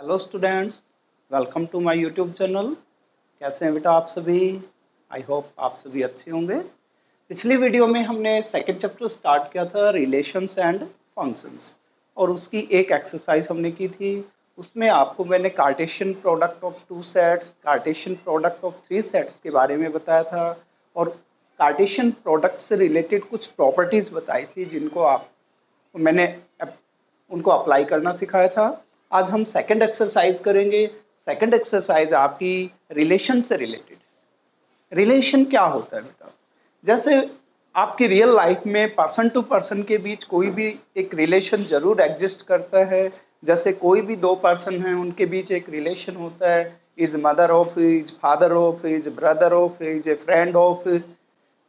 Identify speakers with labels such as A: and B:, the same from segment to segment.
A: Hello students, welcome to my YouTube channel. कैसे हैं बेटा आप सभी? आई होप आप सभी अच्छे होंगे। पिछली वीडियो में हमने सेकंड चैप्टर स्टार्ट किया था, रिलेशंस एंड फंक्शंस, और उसकी एक एक्सरसाइज हमने की थी। उसमें आपको मैंने Cartesian product of two sets, Cartesian product of three sets के बारे में बताया था, और कार्टेशियन प्रोडक्ट से रिलेटेड कुछ प्रॉपर्टीज बताई थी जिनको आप मैंने उनको अप्लाई करना सिखाया था। आज हम सेकंड एक्सरसाइज करेंगे। सेकंड एक्सरसाइज आपकी रिलेशन से रिलेटेड। रिलेशन क्या होता है बेटा? जैसे आपकी रियल लाइफ में पर्सन टू पर्सन के बीच कोई भी एक रिलेशन जरूर एग्जिस्ट करता है। जैसे कोई भी दो पर्सन हैं, उनके बीच एक रिलेशन होता है। Is mother of, is father of, is brother of, is A friend of.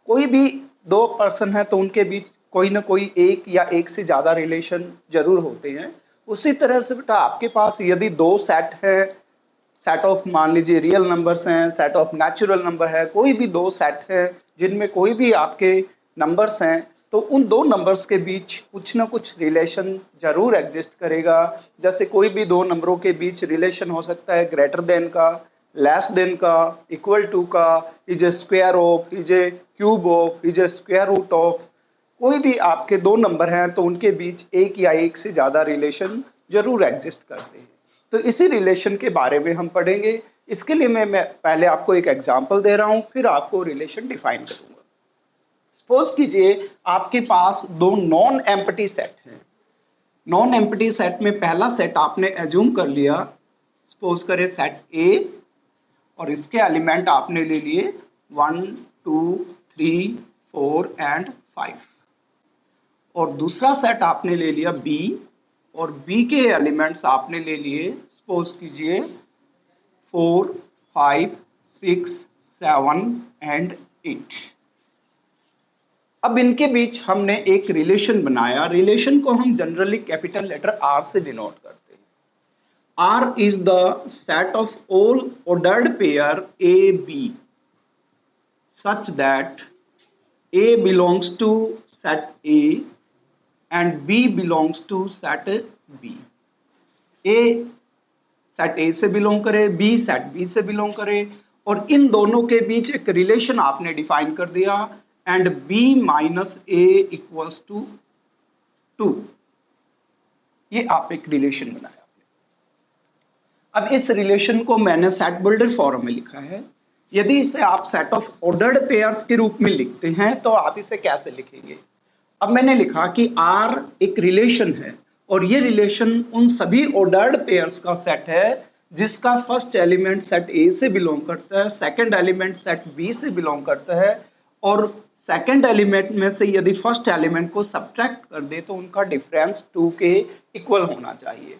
A: कोई भी दो पर्सन है तो उनके बीच कोई ना कोई एक या एक से ज्यादा रिलेशन जरूर होते हैं। उसी तरह से बेटा आपके पास यदि दो सेट है, सेट ऑफ मान लीजिए रियल नंबर्स हैं, सेट ऑफ नेचुरल नंबर है, कोई भी दो सेट है जिनमें कोई भी आपके नंबर्स हैं, तो उन दो नंबर्स के बीच कुछ ना कुछ रिलेशन जरूर एग्जिस्ट करेगा। जैसे कोई भी दो नंबरों के बीच रिलेशन हो सकता है ग्रेटर देन का, लेस देन का, इक्वल टू का, is a square of, is a cube of, is a square root of. कोई भी आपके दो नंबर हैं तो उनके बीच एक या एक से ज्यादा रिलेशन जरूर एग्जिस्ट करते हैं। तो इसी रिलेशन के बारे में हम पढ़ेंगे। इसके लिए मैं पहले आपको एक एग्जांपल दे रहा हूं, फिर आपको रिलेशन डिफाइन करूंगा। सपोज कीजिए आपके पास दो नॉन एम्प्टी सेट हैं। नॉन एम्प्टी सेट में पहला सेट आपने एज्यूम कर लिया, सपोज करें सेट ए, और इसके एलिमेंट आपने ले लिए 1 2 3 4 एंड 5। और दूसरा सेट आपने ले लिया बी, और बी के एलिमेंट्स आपने ले लिए, सपोज कीजिए 4 5 6 7 एंड 8। अब इनके बीच हमने एक रिलेशन बनाया। रिलेशन को हम जनरली कैपिटल लेटर आर से डिनोट करते हैं। R is the set of all ordered pair A B such that A belongs to set A and B belongs to set B। A set A से belong करे, B set B से belong करे, और इन दोनों के बीच एक relation आपने define कर दिया, and B minus A equals to 2। ये आप एक रिलेशन बनाया। अब इस रिलेशन को मैंने सेट बिल्डर फॉर्म में लिखा है। यदि इसे आप सेट ऑफ ऑर्डर्ड पेयर्स के रूप में लिखते हैं तो आप इसे कैसे लिखेंगे? अब मैंने लिखा कि R एक रिलेशन है, और ये रिलेशन उन सभी ऑर्डर्ड पेयर्स का सेट है जिसका फर्स्ट एलिमेंट सेट A से बिलोंग करता है, सेकंड एलिमेंट सेट B से बिलोंग करता है, और सेकंड एलिमेंट में से यदि फर्स्ट एलिमेंट को सब्ट्रैक्ट कर दे तो उनका डिफरेंस 2 के इक्वल होना चाहिए।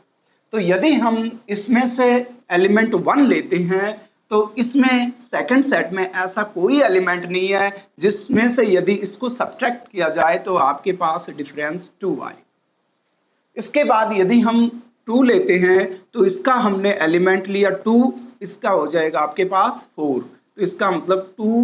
A: तो यदि हम इसमें से एलिमेंट 1 लेते हैं तो इसमें सेकंड सेट में ऐसा कोई एलिमेंट नहीं है जिसमें से यदि इसको सब्ट्रैक्ट किया जाए तो आपके पास डिफरेंस 2 आए। इसके बाद यदि हम 2 लेते हैं तो इसका हमने एलिमेंट लिया 2, इसका हो जाएगा आपके पास 4, तो इसका मतलब 2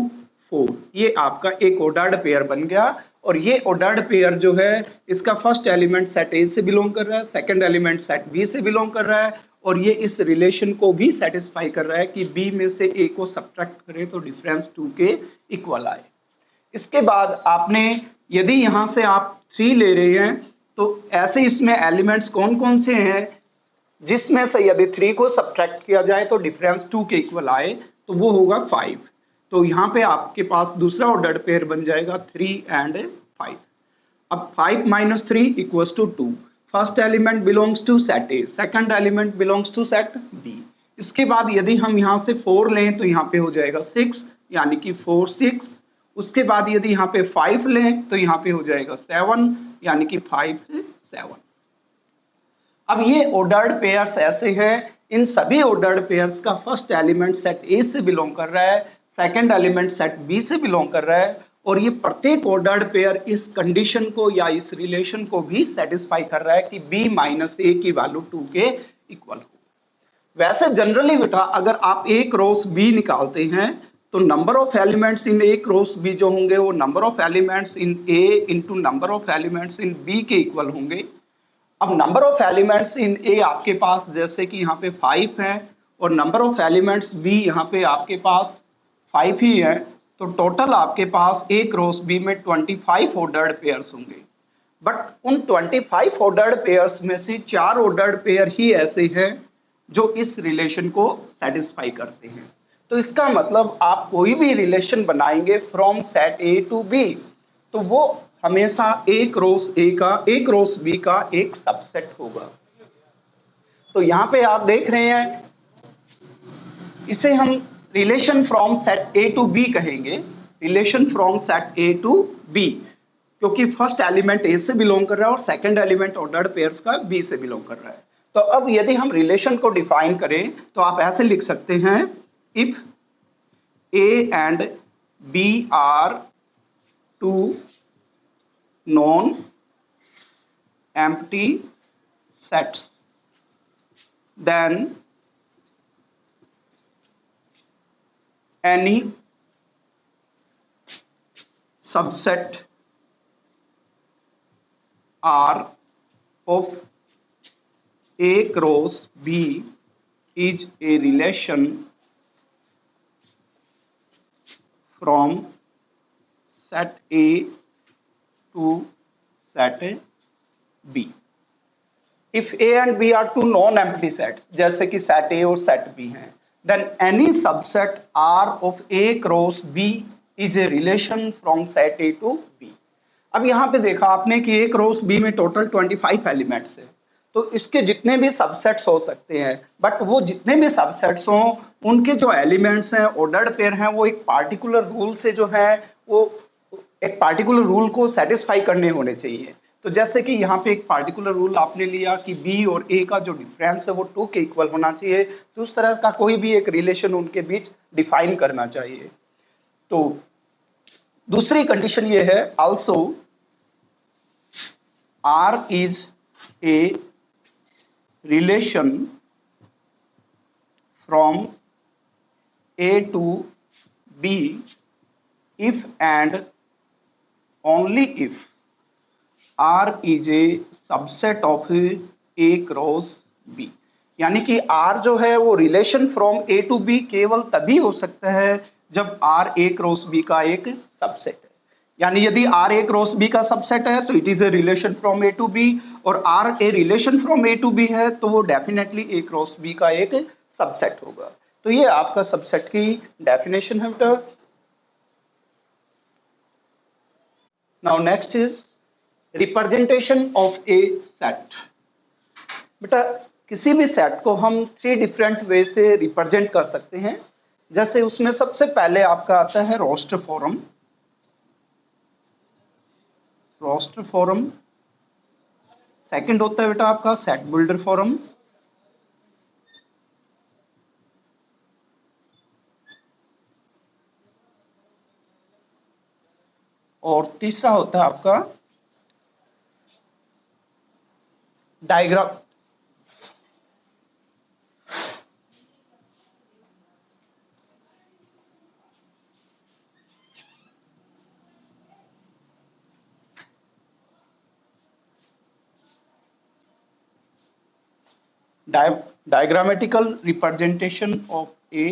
A: 4। ये आपका एक ऑर्डर्ड पेयर बन गया। और ये ऑर्डर्ड पेयर जो है, इसका फर्स्ट एलिमेंट सेट ए से बिलोंग कर रहा है, सेकंड एलिमेंट सेट बी से बिलोंग कर रहा है, और ये इस रिलेशन को भी सेटिस्फाई कर रहा है कि बी में से ए को सब्ट्रैक्ट करें तो डिफरेंस 2 के इक्वल आए। इसके बाद आपने यदि यहां से आप 3 ले रहे हैं तो ऐसे इसमें एलिमेंट्स कौन कौन से हैं जिसमें से यदि 3 को सब्ट्रैक्ट किया जाए तो डिफरेंस 2 के इक्वल आए, तो वो होगा 5। तो यहाँ पे आपके पास दूसरा ऑर्डर्ड पेयर बन जाएगा 3 एंड 5। अब 5 minus 3 equals to 2। First element belongs to set A, second element belongs to set B. इसके बाद यदि हम यहाँ से 4 लें तो यहाँ पे हो जाएगा 6, यानी कि 4 6। उसके बाद यदि यहाँ पे 5 लें तो यहाँ पे हो जाएगा 7, यानी कि 5 7। अब ये ऑर्डर्ड पेयर्स ऐसे हैं, इन सभी ऑर्डर्ड पेयर्स का फर्स्ट एलिमेंट सेट ए से बिलोंग कर रहा है, सेकंड एलिमेंट सेट बी से बिलोंग कर रहा है, और ये प्रत्येक ऑर्डर्ड पेयर इस कंडीशन को या इस रिलेशन को भी सेटिस्फाई कर रहा है कि b माइनस ए की वैल्यू 2 के इक्वल हो। वैसे जनरली बेटा अगर आप ए क्रॉस बी निकालते हैं तो number of elements in A cross B जो होंगे वो number of elements in A into number of elements in B के इक्वल होंगे। अब number of elements in A आपके पास जैसे कि यहाँ पे 5 है और नंबर ऑफ एलिमेंट्स बी यहाँ पे आपके पास 5 ही है, तो टोटल आपके पास ए क्रॉस बी में 25 ऑर्डर्ड पेयर्स होंगे। बट उन 25 ऑर्डर्ड पेयर्स में से 4 ऑर्डर्ड पेयर ही ऐसे हैं जो इस रिलेशन को सेटिस्फाई करते हैं। तो इसका मतलब आप कोई भी रिलेशन बनाएंगे from set A to B, तो वो हमेशा ए क्रॉस बी का एक सबसेट होगा। तो यहाँ पे आप देख रहे हैं, इसे हम relation from set A to B कहेंगे, relation from set A to B, क्योंकि फर्स्ट एलिमेंट ए से बिलोंग कर रहा है और सेकंड एलिमेंट ऑर्डर्ड पेयर्स का बी से बिलोंग कर रहा है। तो अब यदि हम रिलेशन को डिफाइन करें तो आप ऐसे लिख सकते हैं, if A and B are two non empty sets, then any subset R of A cross B is a relation from set A to set B. If A and B are two non-empty sets, जैसे कि set A और set B हैं, then any subset R of A cross B is a relation from set A to B. अब यहाँ पे देखा आपने कि A क्रॉस B में टोटल 25 एलिमेंट्स है, तो इसके जितने भी सबसेट्स हो सकते हैं, बट वो जितने भी सबसेट्स हों उनके जो एलिमेंट्स हैं, ऑर्डर्ड पेयर हैं, वो एक पार्टिकुलर रूल से जो है वो एक पार्टिकुलर रूल को सेटिस्फाई करने होने चाहिए। तो जैसे कि यहाँ पे एक पार्टिकुलर रूल आपने लिया कि बी और ए का जो डिफरेंस है वो 2 के इक्वल होना चाहिए, तो उस तरह का कोई भी एक रिलेशन उनके बीच डिफाइन करना चाहिए। तो दूसरी कंडीशन ये है, also R is a relation from A to B if and only if R is a subset of A cross B। यानी कि R जो है वो relation from A to B केवल तभी हो सकता है जब R A क्रॉस B का एक सबसेट है। यानी यदि R A क्रॉस B का सबसेट है तो it is a relation from A to B, और R A relation from A to B है तो वो डेफिनेटली A क्रॉस B का एक सबसेट होगा। तो ये आपका सबसेट की डेफिनेशन है बेटा। Now next is representation of A set. बेटा किसी भी सेट को हम 3 डिफरेंट वे से रिप्रेजेंट कर सकते हैं। जैसे उसमें सबसे पहले आपका आता है roster form. Roster form second होता है बेटा आपका सेट बिल्डर फॉर्म, और तीसरा होता है आपका diagram diagrammatical representation of a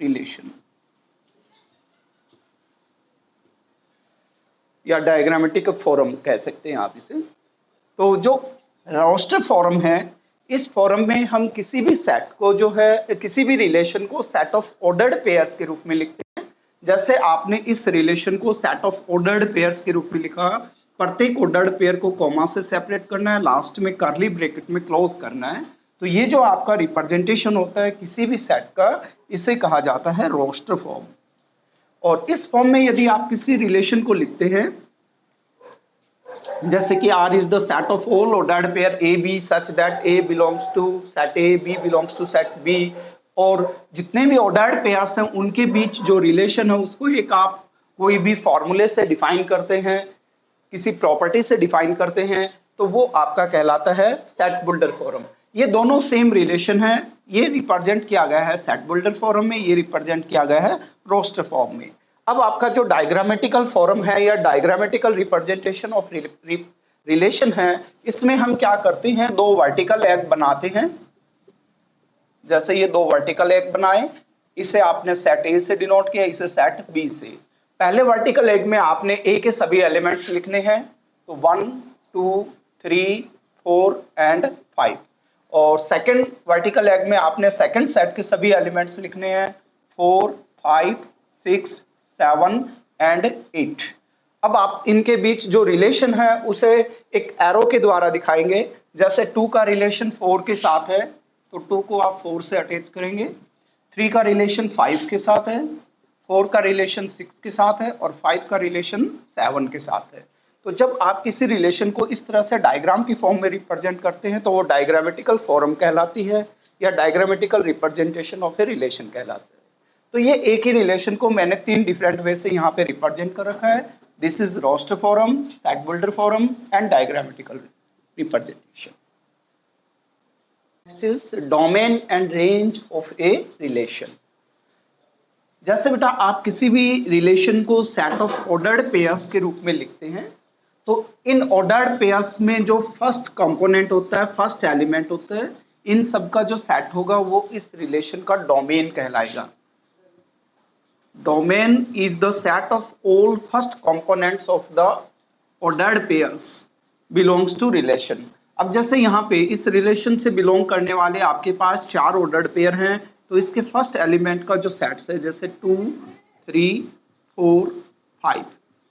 A: relation या डायग्रामेटिक फॉर्म कह सकते हैं आप इसे। तो जो रोस्टर फॉर्म है, इस फॉर्म में हम किसी भी सेट को जो है किसी भी रिलेशन को सेट ऑफ ऑर्डर्ड पेयर्स के रूप में लिखते हैं। जैसे आपने इस रिलेशन को सेट ऑफ ऑर्डर्ड पेयर्स के रूप में लिखा, प्रत्येक ऑर्डर्ड पेयर को कॉमा से सेपरेट करना है, लास्ट में कर्ली ब्रैकेट में क्लोज करना है। तो ये जो आपका रिप्रेजेंटेशन होता है किसी भी सेट का, इसे कहा जाता है रोस्टर फॉर्म। और इस फॉर्म में यदि आप किसी रिलेशन को लिखते हैं, जैसे कि R is the set of all ordered pair A B such that A belongs to set A, B belongs to set B, और जितने भी ऑर्डर्ड पेयर्स हैं उनके बीच जो रिलेशन है उसको एक आप कोई भी फॉर्मूले से डिफाइन करते हैं, किसी प्रॉपर्टी से डिफाइन करते हैं, तो वो आपका कहलाता है सेट बिल्डर फॉर्म। ये दोनों सेम रिलेशन है, ये रिप्रेजेंट किया गया है सेट बिल्डर फॉर्म में, ये रिप्रेजेंट किया गया है रोस्टर फॉर्म में। अब आपका जो डायग्रामेटिकल फॉर्म है या डायग्रामेटिकल रिप्रेजेंटेशन ऑफ रिलेशन है, इसमें हम क्या करते हैं, दो वर्टिकल एग बनाते हैं। जैसे ये दो वर्टिकल एग बनाए, इसे आपने सेट ए से डिनोट किया, इसे सेट बी से। पहले वर्टिकल एग में आपने ए के सभी एलिमेंट्स लिखने हैं, तो 1 2 3 4 एंड 5। और सेकंड वर्टिकल एग में आपने सेकंड सेट के सभी एलिमेंट्स लिखने हैं, 4 5 6 7 एंड 8। अब आप इनके बीच जो रिलेशन है उसे एक एरो के द्वारा दिखाएंगे। जैसे 2 का रिलेशन 4 के साथ है, तो 2 को आप 4 से अटैच करेंगे। 3 का रिलेशन 5 के साथ है, 4 का रिलेशन 6 के साथ है और 5 का रिलेशन 7 के साथ है। तो जब आप किसी रिलेशन को इस तरह से डायग्राम की फॉर्म में रिप्रेजेंट करते हैं तो वो डायग्रामेटिकल फॉर्म कहलाती है या diagrammatical representation of a relation कहलाता है। तो ये एक ही रिलेशन को मैंने 3 डिफरेंट वे से यहाँ पे रिप्रेजेंट कर रखा है। This is roster form, set builder form and diagrammatical representation. Next is domain and range of a relation. जैसे बेटा आप किसी भी रिलेशन को सेट ऑफ ऑर्डर्ड पेयर्स के रूप में लिखते हैं, तो इन ऑर्डर्ड पेयर्स में जो फर्स्ट कंपोनेंट होता है, फर्स्ट एलिमेंट होता है, इन सब का जो सेट होगा वो इस रिलेशन का डोमेन कहलाएगा। Domain is the set of all first components of the ordered pairs belongs to relation। अब जैसे यहाँ पे इस रिलेशन से बिलोंग करने वाले आपके पास 4 ऑर्डर्ड पेयर हैं, तो इसके फर्स्ट एलिमेंट का जो सेट्स है जैसे 2 3 4 5,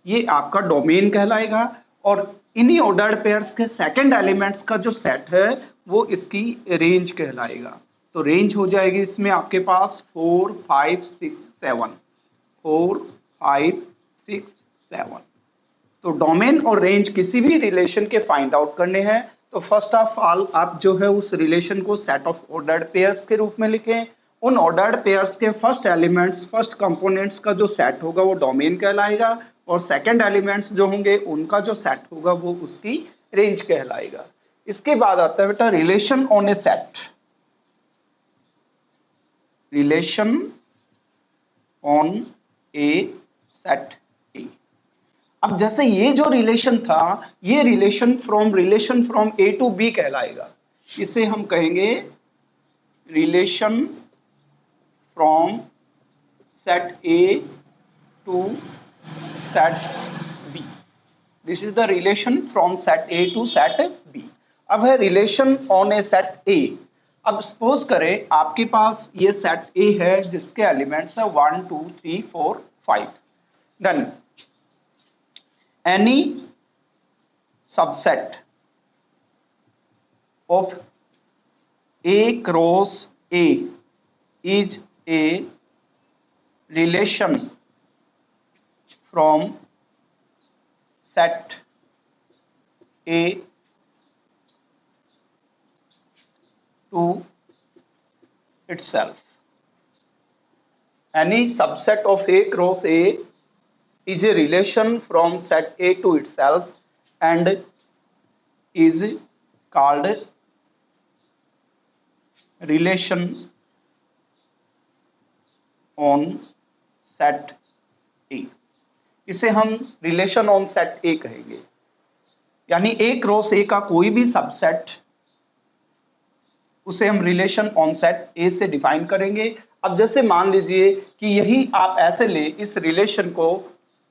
A: ये आपका डोमेन कहलाएगा। और इन्हीं ऑर्डर्ड पेयर्स के सेकंड एलिमेंट्स का जो सेट है वो इसकी रेंज कहलाएगा। तो रेंज हो जाएगी इसमें आपके पास 4 5 6 7, 4 5 6 7। तो डोमेन और रेंज किसी भी रिलेशन के फाइंड आउट करने हैं, तो फर्स्ट ऑफ ऑल आप जो है उस रिलेशन को सेट ऑफ ऑर्डर्ड पेयर्स के रूप में लिखें। उन ऑर्डर्ड पेयर्स के फर्स्ट एलिमेंट्स, फर्स्ट कंपोनेंट्स का जो सेट होगा वो डोमेन कहलाएगा, और सेकंड एलिमेंट्स जो होंगे उनका जो सेट होगा वो उसकी रेंज कहलाएगा। इसके बाद आता है बेटा relation on a set. Relation on a set A. अब जैसे ये जो रिलेशन था, ये relation from A to B कहलाएगा। इसे हम कहेंगे relation from set A to set B. This is the relation from set A to set B. अब है relation on a set A. अब सपोज करें आपके पास ये सेट ए है जिसके एलिमेंट्स है 1 2 3 4 5। Then any subset of A cross A is a relation from set A to itself। Any subset of A cross A is a relation from set A to itself and is called relation on set A। इसे हम relation on set ए कहेंगे। यानी ए cross ए का कोई भी subset, उसे हम relation on set A से डिफाइन करेंगे। अब जैसे मान लीजिए कि यही आप ऐसे ले इस रिलेशन को,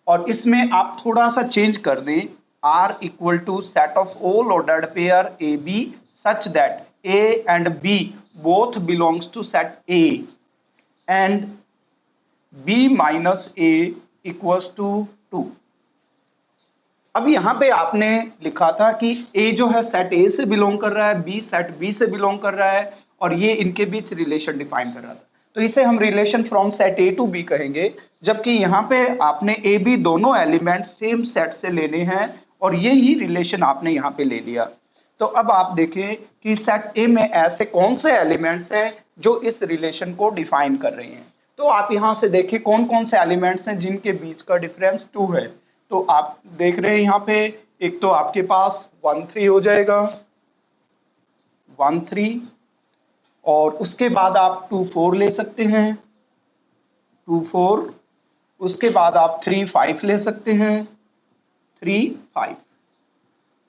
A: और इसमें आप थोड़ा सा चेंज कर दें, R equal to set of all ordered pair A B such that A and B both belongs to set A and B minus A equals to 2। अब यहाँ पे आपने लिखा था कि A जो है सेट A से बिलोंग कर रहा है, B सेट B से बिलोंग कर रहा है, और ये इनके बीच रिलेशन डिफाइन कर रहा था। तो इसे हम relation from set A to B कहेंगे। जबकि यहाँ पे आपने A B दोनों एलिमेंट सेम सेट से लेने हैं और ये ही रिलेशन आपने यहाँ पे ले लिया। तो अब आप देखें कि सेट A में ऐसे कौन से एलिमेंट्स हैं जो इस रिलेशन को डिफाइन कर रहे हैं। तो आप यहाँ से देखिए कौन कौन से एलिमेंट्स हैं जिनके बीच का डिफरेंस 2 है। तो आप देख रहे हैं यहाँ पे एक तो आपके पास 1 3 हो जाएगा, 1 3, और उसके बाद आप 2 4 ले सकते हैं, 2 4, उसके बाद आप 3 5 ले सकते हैं, 3 5,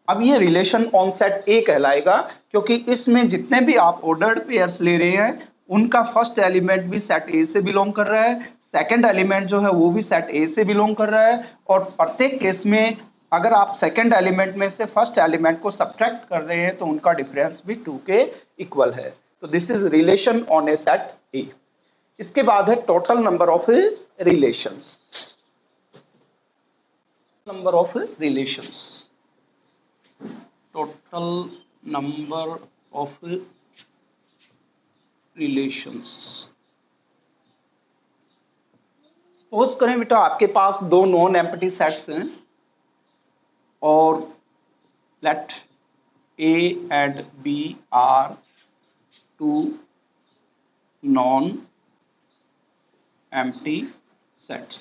A: अब ये रिलेशन ऑन सेट ए कहलाएगा, क्योंकि इसमें जितने भी आप ऑर्डर्ड पेयर्स ले रहे हैं उनका फर्स्ट एलिमेंट भी सेट ए से बिलोंग कर रहा है, सेकंड एलिमेंट जो है वो भी सेट ए से बिलोंग कर रहा है, और प्रत्येक केस में अगर आप सेकंड एलिमेंट में से फर्स्ट एलिमेंट को सब्ट्रैक्ट कर रहे हैं तो उनका डिफरेंस भी 2 के इक्वल है। तो this is relation on a set ए। इसके बाद है total number of relations. Number of relations, total number of relations. Suppose करें बेटा आपके पास दो नॉन एम्प्टी सेट्स हैं और let A and B are two non empty sets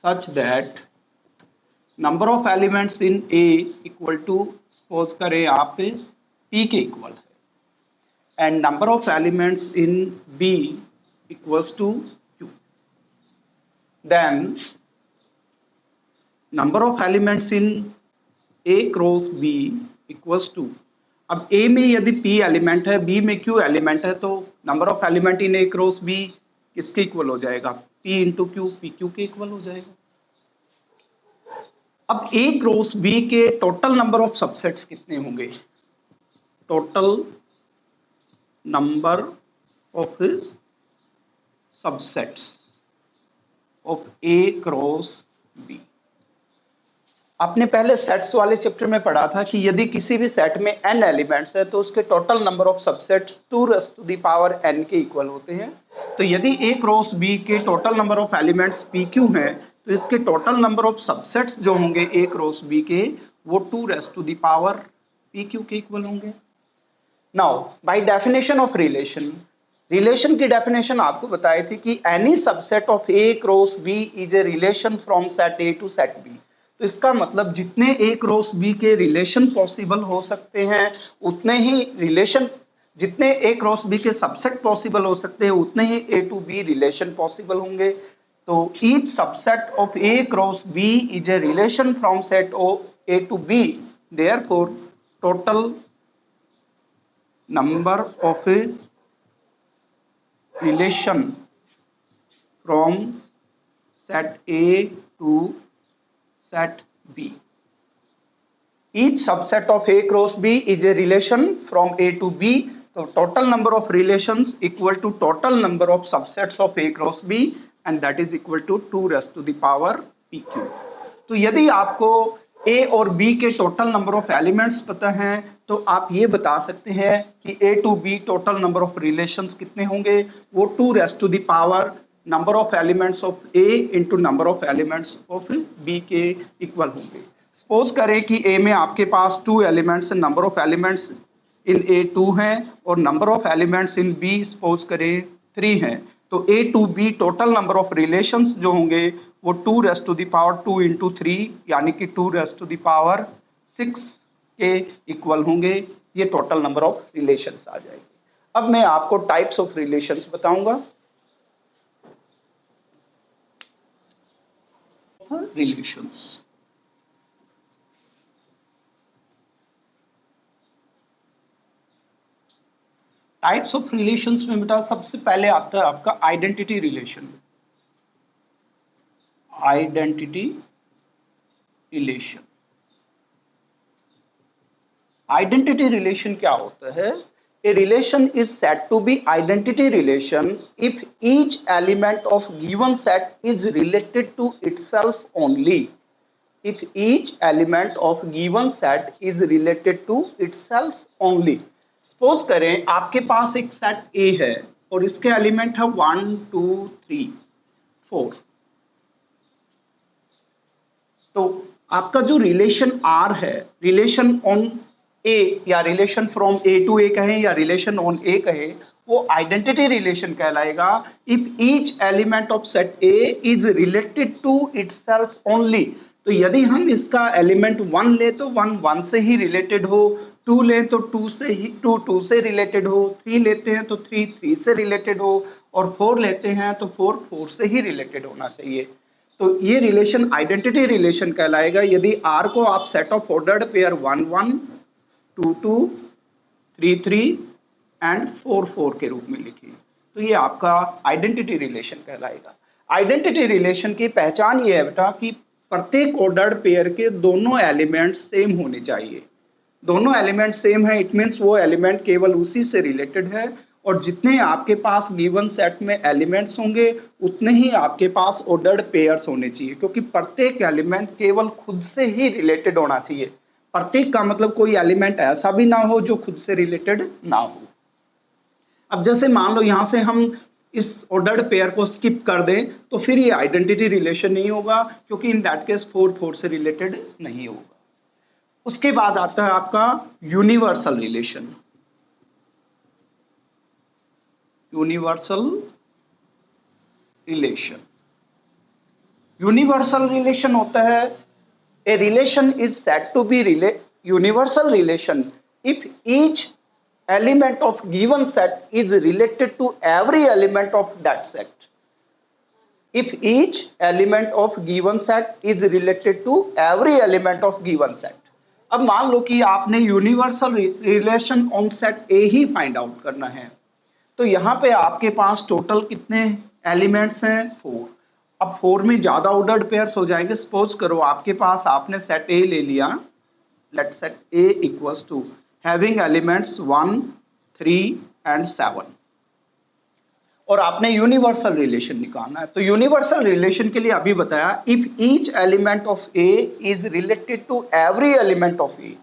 A: such that number of elements in A equal to, suppose करें आप P के equal है, and number of elements in B equals to Q, then number of elements in A cross B equals to, अब A में यदि p element है, b में q element है, तो number of element in A cross b किसके equal हो जाएगा? p into Q, P Q के इक्वल हो जाएगा। अब ए क्रॉस b के टोटल नंबर ऑफ सबसेट्स कितने होंगे? Total number of subsets of A cross b। आपने पहले सेट्स वाले चैप्टर में पढ़ा था कि यदि किसी भी सेट में n एलिमेंट्स है तो उसके total number of subsets 2n के इक्वल होते हैं। तो यदि a क्रॉस b के total number of elements pq हैं तो इसके टोटल नंबर ऑफ सबसेट्स जो होंगे a क्रॉस b के वो 2pq के इक्वल होंगे। Now by definition of relation, relation की डेफिनेशन आपको बताई थी कि any subset of a cross b is a relation from set a to set b। तो इसका मतलब जितने ए क्रॉस बी के रिलेशन पॉसिबल हो सकते हैं उतने ही रिलेशन, जितने ए क्रॉस बी के सबसेट पॉसिबल हो सकते हैं उतने ही A to B relation possible होंगे। तो each subset of A cross B is a relation from set of A to B, therefore total number of relation from set A to set B. Each subset of A cross B is a relation from A to B. So total number of relations equal to total number of subsets of A cross B, and that is equal to 2 raised to the power PQ. तो यदि आपको A और B के total number of elements पता हैं तो आप ये बता सकते हैं कि A to B total number of relations कितने होंगे, वो 2 raised to the power number of elements of A into number of elements of B के इक्वल होंगे। सपोज करें कि A में आपके पास 2 elements, number of elements in A 2 हैं और number of elements in B suppose करें 3 हैं, तो A to B total number of relations जो होंगे वो 2 raised to the power 2 into 3 यानी कि 2 raised to the power 6 के इक्वल होंगे। ये टोटल नंबर ऑफ रिलेशंस आ जाएगी। अब मैं आपको टाइप्स ऑफ रिलेशंस बताऊंगा। रिलेशंस, टाइप्स ऑफ रिलेशंस में बेटा सबसे पहले आता है आपका identity relation. Identity relation, identity relation क्या होता है? A relation is said to be identity relation if each element of given set is related to itself only. If each element of given set is related to itself only. Suppose करें आपके पास एक set A है और इसके element है 1 2 3 4। तो आपका जो रिलेशन R है, रिलेशन ऑन ए या relation from A to A कहें या रिलेशन ऑन ए कहें, वो आइडेंटिटी रिलेशन कहलाएगा if each element of set A is related to itself only. तो यदि हम इसका एलिमेंट 1 ले तो 1 1 से ही रिलेटेड हो, 2 ले तो 2 से ही 2 2 से रिलेटेड हो, 3 लेते हैं तो 3 3 से रिलेटेड हो और 4 लेते हैं तो 4 4 से ही रिलेटेड होना चाहिए। तो ये रिलेशन आइडेंटिटी रिलेशन कहलाएगा यदि R को आप set of ordered pair 1 1, 2 2, 3 3 and 4 4 के रूप में लिखिए, तो ये आपका आइडेंटिटी रिलेशन कहलाएगा। आइडेंटिटी रिलेशन की पहचान ये है बेटा कि प्रत्येक ऑर्डर्ड पेयर के दोनों एलिमेंट्स सेम होने चाहिए। दोनों एलिमेंट सेम है, इट मीन्स वो एलिमेंट केवल उसी से रिलेटेड है, और जितने आपके पास गिवन सेट में एलिमेंट्स होंगे उतने ही आपके पास ऑर्डर्ड पेयर्स होने चाहिए, क्योंकि प्रत्येक एलिमेंट केवल खुद से ही रिलेटेड होना चाहिए। प्रत्येक का मतलब कोई एलिमेंट ऐसा भी ना हो जो खुद से रिलेटेड ना हो। अब जैसे मान लो यहां से हम इस ऑर्डर्ड पेयर को स्किप कर दें तो फिर ये आइडेंटिटी रिलेशन नहीं होगा, क्योंकि इन दैट केस 4 4 से रिलेटेड नहीं होगा। उसके बाद आता है आपका universal relation. Universal relation, universal relation होता है a relation is said to be universal relation if each element of given set is related to every element of that set. If each element of given set is related to every element of given set. अब मान लो कि आपने universal relation on set A he find out करना है, तो यहाँ पे आपके पास टोटल कितने एलिमेंट्स हैं? 4। अब 4 में ज्यादा ऑर्डर्ड पेयर्स हो जाएंगे। सपोज करो आपके पास आपने सेट ए ले लिया, let set A equals to having elements 1, 3 and 7, और आपने यूनिवर्सल रिलेशन निकालना है। तो यूनिवर्सल रिलेशन के लिए अभी बताया if each element of A is related to every element of A.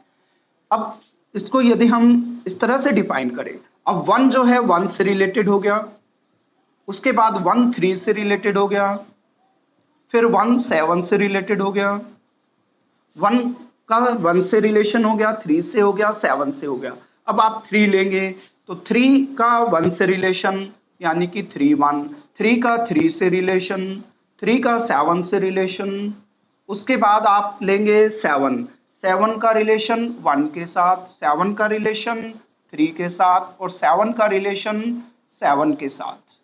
A: अब इसको यदि हम इस तरह से डिफाइन करें, अब 1 जो है 1 से रिलेटेड हो गया, उसके बाद 1 3 से रिलेटेड हो गया, फिर 1 7 से रिलेटेड हो गया, 1 का 1 से रिलेशन हो गया, 3 से हो गया, 7 से हो गया। अब आप 3 लेंगे तो 3 का 1 से रिलेशन यानी कि 3 1, 3 का 3 से रिलेशन, 3 का 7 से रिलेशन, उसके बाद आप लेंगे 7, 7 का रिलेशन 1 के साथ, 7 का रिलेशन 3 के साथ, और 7 का रिलेशन 7 के साथ।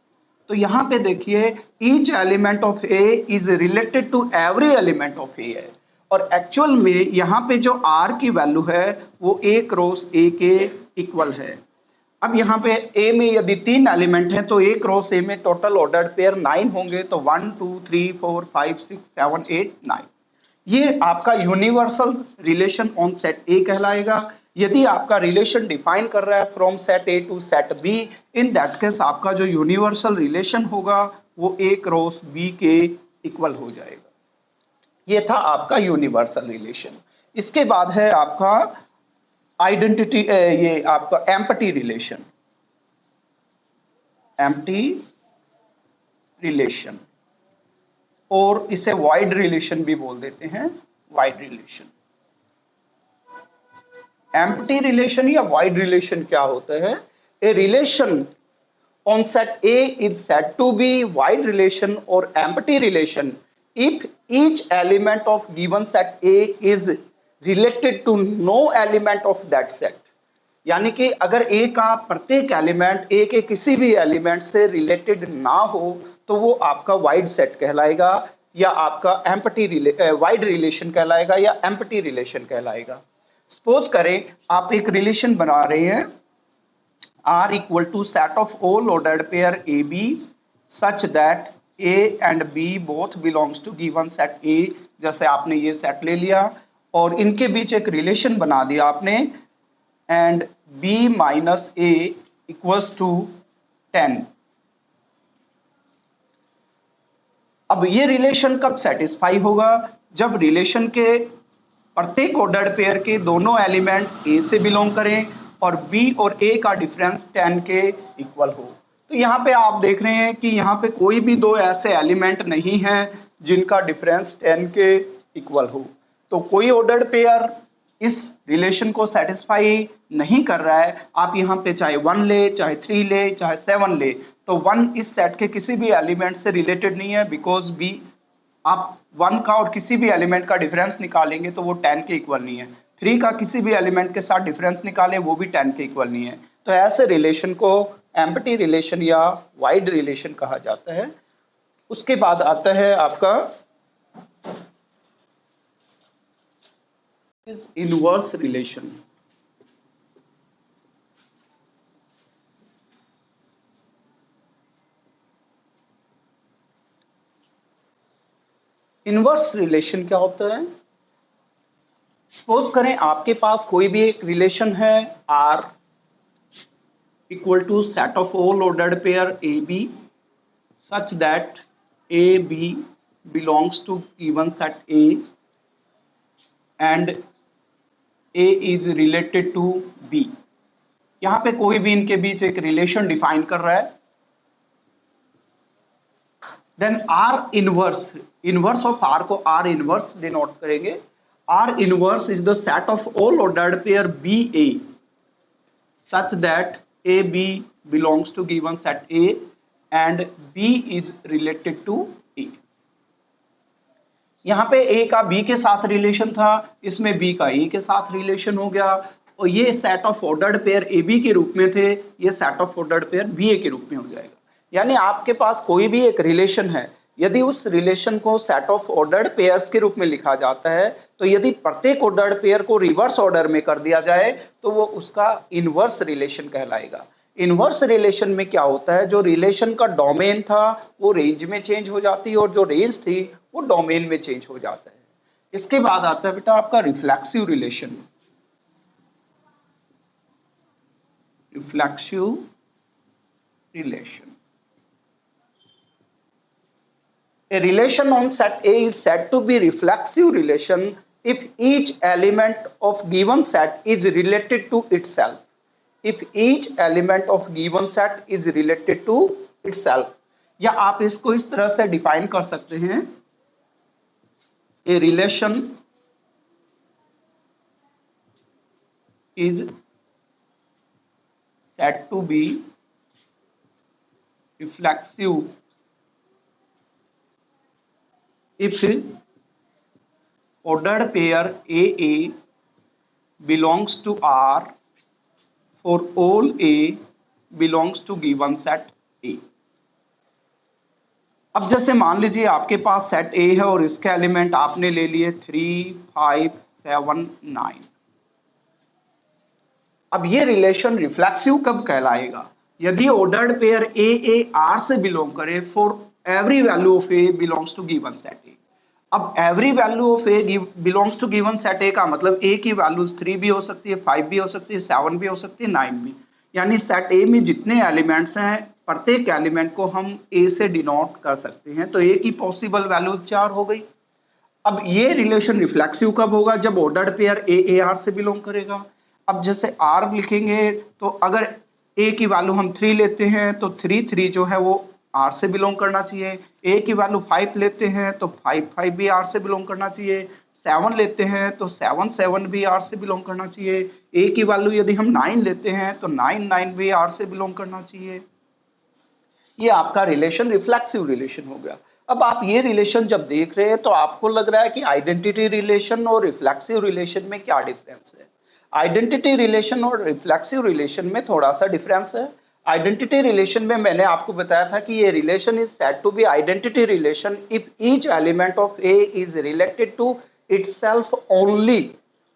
A: तो यहाँ पे देखिए each element of A is related to every element of A है, और एक्चुअल में यहाँ पे जो R की वैल्यू है वो A क्रॉस A के इक्वल है। अब यहाँ पे A में यदि 3 एलिमेंट हैं तो A क्रॉस A में टोटल ऑर्डर्ड पेयर 9 होंगे, तो 1 2 3 4 5 6 7 8 9। ये आपका universal relation on set A कहलाएगा। यदि आपका रिलेशन डिफाइन कर रहा है from set A to set B, in that case आपका जो यूनिवर्सल रिलेशन होगा वो A क्रॉस B के इक्वल हो जाएगा। ये था आपका यूनिवर्सल रिलेशन। इसके बाद है आपका आइडेंटिटी, ये आपका एम्प्टी रिलेशन। एम्प्टी रिलेशन, और इसे वाइड रिलेशन भी बोल देते हैं, वाइड रिलेशन। एम्प्टी रिलेशन या वाइड रिलेशन क्या होता है? A relation on set A is said to be void relation और empty relation if each element of given set A is related to no element of that set। यानी कि अगर A का प्रत्येक element A के किसी भी element से रिलेटेड ना हो तो वो आपका वाइड सेट कहलाएगा, या आपका एम्प्टी वाइड रिलेशन कहलाएगा, या एम्प्टी रिलेशन कहलाएगा। सपोज करें आप एक रिलेशन बना रहे हैं R equal to set of all ordered pair A B such that A and B both belongs to given set A। जैसे आपने ये सेट ले लिया और इनके बीच एक रिलेशन बना दिया आपने, and B minus A equals to 10। अब ये रिलेशन कब सेटिस्फाई होगा? जब रिलेशन के प्रत्येक ऑर्डर्ड पेयर के दोनों एलिमेंट A से बिलोंग करें और B और A का डिफरेंस 10 के इक्वल हो। तो यहाँ पे आप देख रहे हैं कि यहाँ पे कोई भी दो ऐसे एलिमेंट नहीं है जिनका डिफरेंस 10 के इक्वल हो। तो कोई ऑर्डर्ड पेयर इस रिलेशन को सेटिस्फाई नहीं कर रहा है। आप यहाँ पे चाहे 1 ले, चाहे 3 ले, चाहे 7 ले, तो 1 इस सेट के किसी भी एलिमेंट से रिलेटेड नहीं है, बिकॉज बी आप 1 का और किसी भी एलिमेंट का डिफरेंस निकालेंगे तो वो 10 के इक्वल नहीं है। 3 का किसी भी एलिमेंट के साथ डिफरेंस निकालें वो भी 10 के इक्वल नहीं है। तो ऐसे रिलेशन को एम्प्टी रिलेशन या वाइड रिलेशन कहा जाता है। उसके बाद आता है आपका is inverse relation. Inverse relation क्या होता है? सपोज करें आपके पास कोई भी एक रिलेशन है R equal to set of all ordered pair A B such that A B belongs to given set A and A is related to B। यहां पे कोई भी इनके बीच एक रिलेशन डिफाइन कर रहा है। Then R inverse, inverse of R को R इनवर्स डिनोट करेंगे। R inverse is the set of all ordered pair B A such that A B belongs to given set A and B is related to A। यहां पे A का B के साथ relation था, इसमें B का A के साथ रिलेशन हो गया और ये set of ordered pair AB के रूप में थे, ये set of ordered pair BA के रूप में हो जाएगा। यानी आपके पास कोई भी एक रिलेशन है, यदि उस रिलेशन को सेट ऑफ ऑर्डर्ड पेयर्स के रूप में लिखा जाता है तो यदि प्रत्येक ऑर्डर्ड पेयर को रिवर्स ऑर्डर में कर दिया जाए तो वो उसका इनवर्स रिलेशन कहलाएगा। इनवर्स रिलेशन में क्या होता है, जो रिलेशन का डोमेन था वो रेंज में चेंज हो जाती है और जो रेंज थी वो डोमेन में चेंज हो जाता है। इसके बाद आता है बेटा आपका reflexive relation. Reflexive relation, a relation on set A is said to be reflexive relation if each element of given set is related to itself। if each element of given set is related to itself, या आप इसको इस तरह से define कर सकते हैं, a relation is said to be reflexive if ordered pair AA belongs to R for all A belongs to given set A। अब जैसे मान लीजिए आपके पास सेट A है और इसके एलिमेंट आपने ले लिए 3, 5, 7, 9। अब ये रिलेशन रिफ्लेक्सिव कब कहलाएगा? यदि ऑर्डर्ड पेयर AA R से बिलोंग करे for every value of A belongs to given set A। अब every value of A belongs to given set A का मतलब A की वैल्यूज 3 भी हो सकती है, 5 भी हो सकती है, 7 भी हो सकती है, 9 भी। यानी सेट A में जितने एलिमेंट्स हैं प्रत्येक एलिमेंट को हम A से डिनोट कर सकते हैं, तो A की पॉसिबल वैल्यू 4 हो गई। अब ये रिलेशन रिफ्लेक्सिव कब होगा? जब ऑर्डर्ड पेयर A R से बिलोंग करेगा। अब जैसे R लिखेंगे तो अगर A की वैल्यू हम 3 लेते हैं तो 3 जो है वो R से बिलोंग करना चाहिए। A की वैल्यू 5 लेते हैं तो 5 भी R से बिलोंग करना चाहिए। 7 लेते हैं तो 7 भी R से बिलोंग करना चाहिए। A की वैल्यू यदि हम 9 लेते हैं तो 9 भी R से बिलोंग करना चाहिए। ये आपका रिलेशन रिफ्लेक्सिव रिलेशन हो गया। अब आप ये रिलेशन जब देख रहे हैं तो आपको लग रहा है कि आइडेंटिटी रिलेशन और रिफ्लेक्सिव रिलेशन में क्या डिफरेंस है? आइडेंटिटी रिलेशन और रिफ्लेक्सिव रिलेशन में थोड़ा सा डिफरेंस है। आइडेंटिटी रिलेशन में मैंने आपको बताया था कि ये relation is said to be identity relation if each element of A is related to itself only.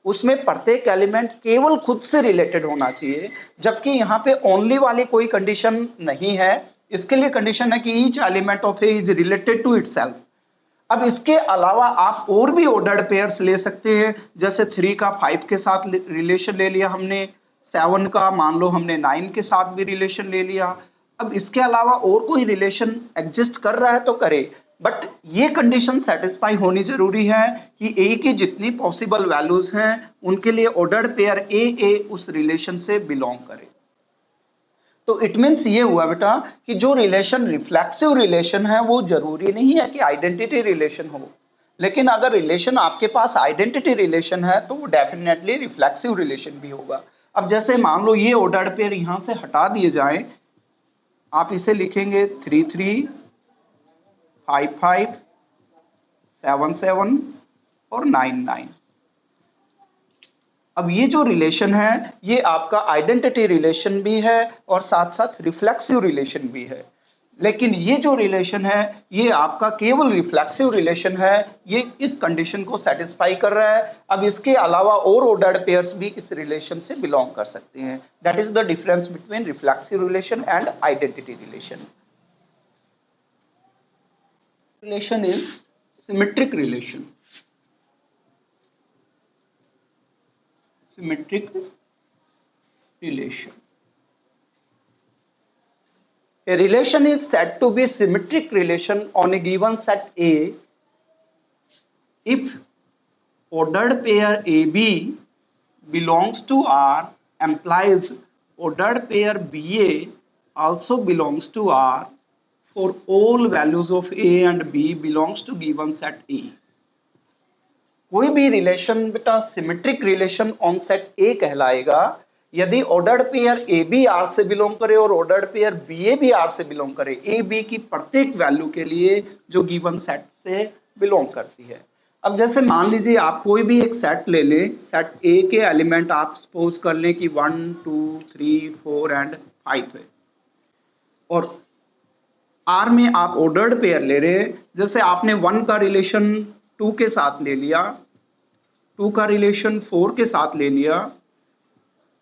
A: उसमें प्रत्येक एलिमेंट केवल खुद से रिलेटेड होना चाहिए, जबकि यहाँ पे ओनली वाली कोई कंडीशन नहीं है। इसके लिए कंडीशन है कि each element of A is related to itself. अब इसके अलावा आप और भी ऑर्डर्ड पेयर्स ले सकते हैं, जैसे 3 का 5 के साथ रिलेशन ले लिया हमने, 7 का मान लो हमने 9 के साथ भी रिलेशन ले लिया। अब इसके अलावा और कोई रिलेशन एग्जिस्ट कर रहा है तो करे, बट ये कंडीशन सेटिस्फाई होनी जरूरी है कि ए की जितनी पॉसिबल वैल्यूज हैं उनके लिए ऑर्डर्ड पेयर ए उस रिलेशन से बिलोंग करे। तो इट मीन्स ये हुआ बेटा कि जो रिलेशन रिफ्लेक्सिव रिलेशन है वो जरूरी नहीं है कि आइडेंटिटी रिलेशन हो, लेकिन अगर रिलेशन आपके पास आइडेंटिटी रिलेशन है तो वो डेफिनेटली रिफ्लेक्सिव रिलेशन भी होगा। अब जैसे मान लो ये ऑर्डर्ड पेयर यहां से हटा दिए जाएं, आप इसे लिखेंगे 3 5 7 और 9। अब ये जो रिलेशन है ये आपका आइडेंटिटी रिलेशन भी है और साथ साथ रिफ्लेक्सिव रिलेशन भी है। लेकिन ये जो रिलेशन है ये आपका केवल रिफ्लेक्सिव रिलेशन है, ये इस कंडीशन को सेटिस्फाई कर रहा है। अब इसके अलावा और ऑर्डर्ड पेयर्स भी इस रिलेशन से बिलोंग कर सकते हैं। That is the difference between reflexive relation and identity relation. Relation is symmetric relation. Symmetric relation, a relation is said to be symmetric relation on a given set A if ordered pair AB belongs to R implies ordered pair BA also belongs to R for all values of A and B belongs to given set A। कोई भी relation बेटा symmetric relation on set A कहलाएगा यदि ordered pair A B R से belong करे और ordered pair B ए भी are से बिलोंग करे, ए बी की प्रत्येक वैल्यू के लिए जो गिवन सेट से बिलोंग करती है। अब जैसे मान लीजिए आप कोई भी एक सेट ले लें, सेट ए के एलिमेंट आप सपोज कर लें कि 1 2 3 4 एंड 5 है, और आर में आप ऑर्डर्ड पेयर ले रहे हैं। जैसे आपने 1 का रिलेशन 2 के साथ ले लिया, 2 का रिलेशन 4 के साथ ले लिया,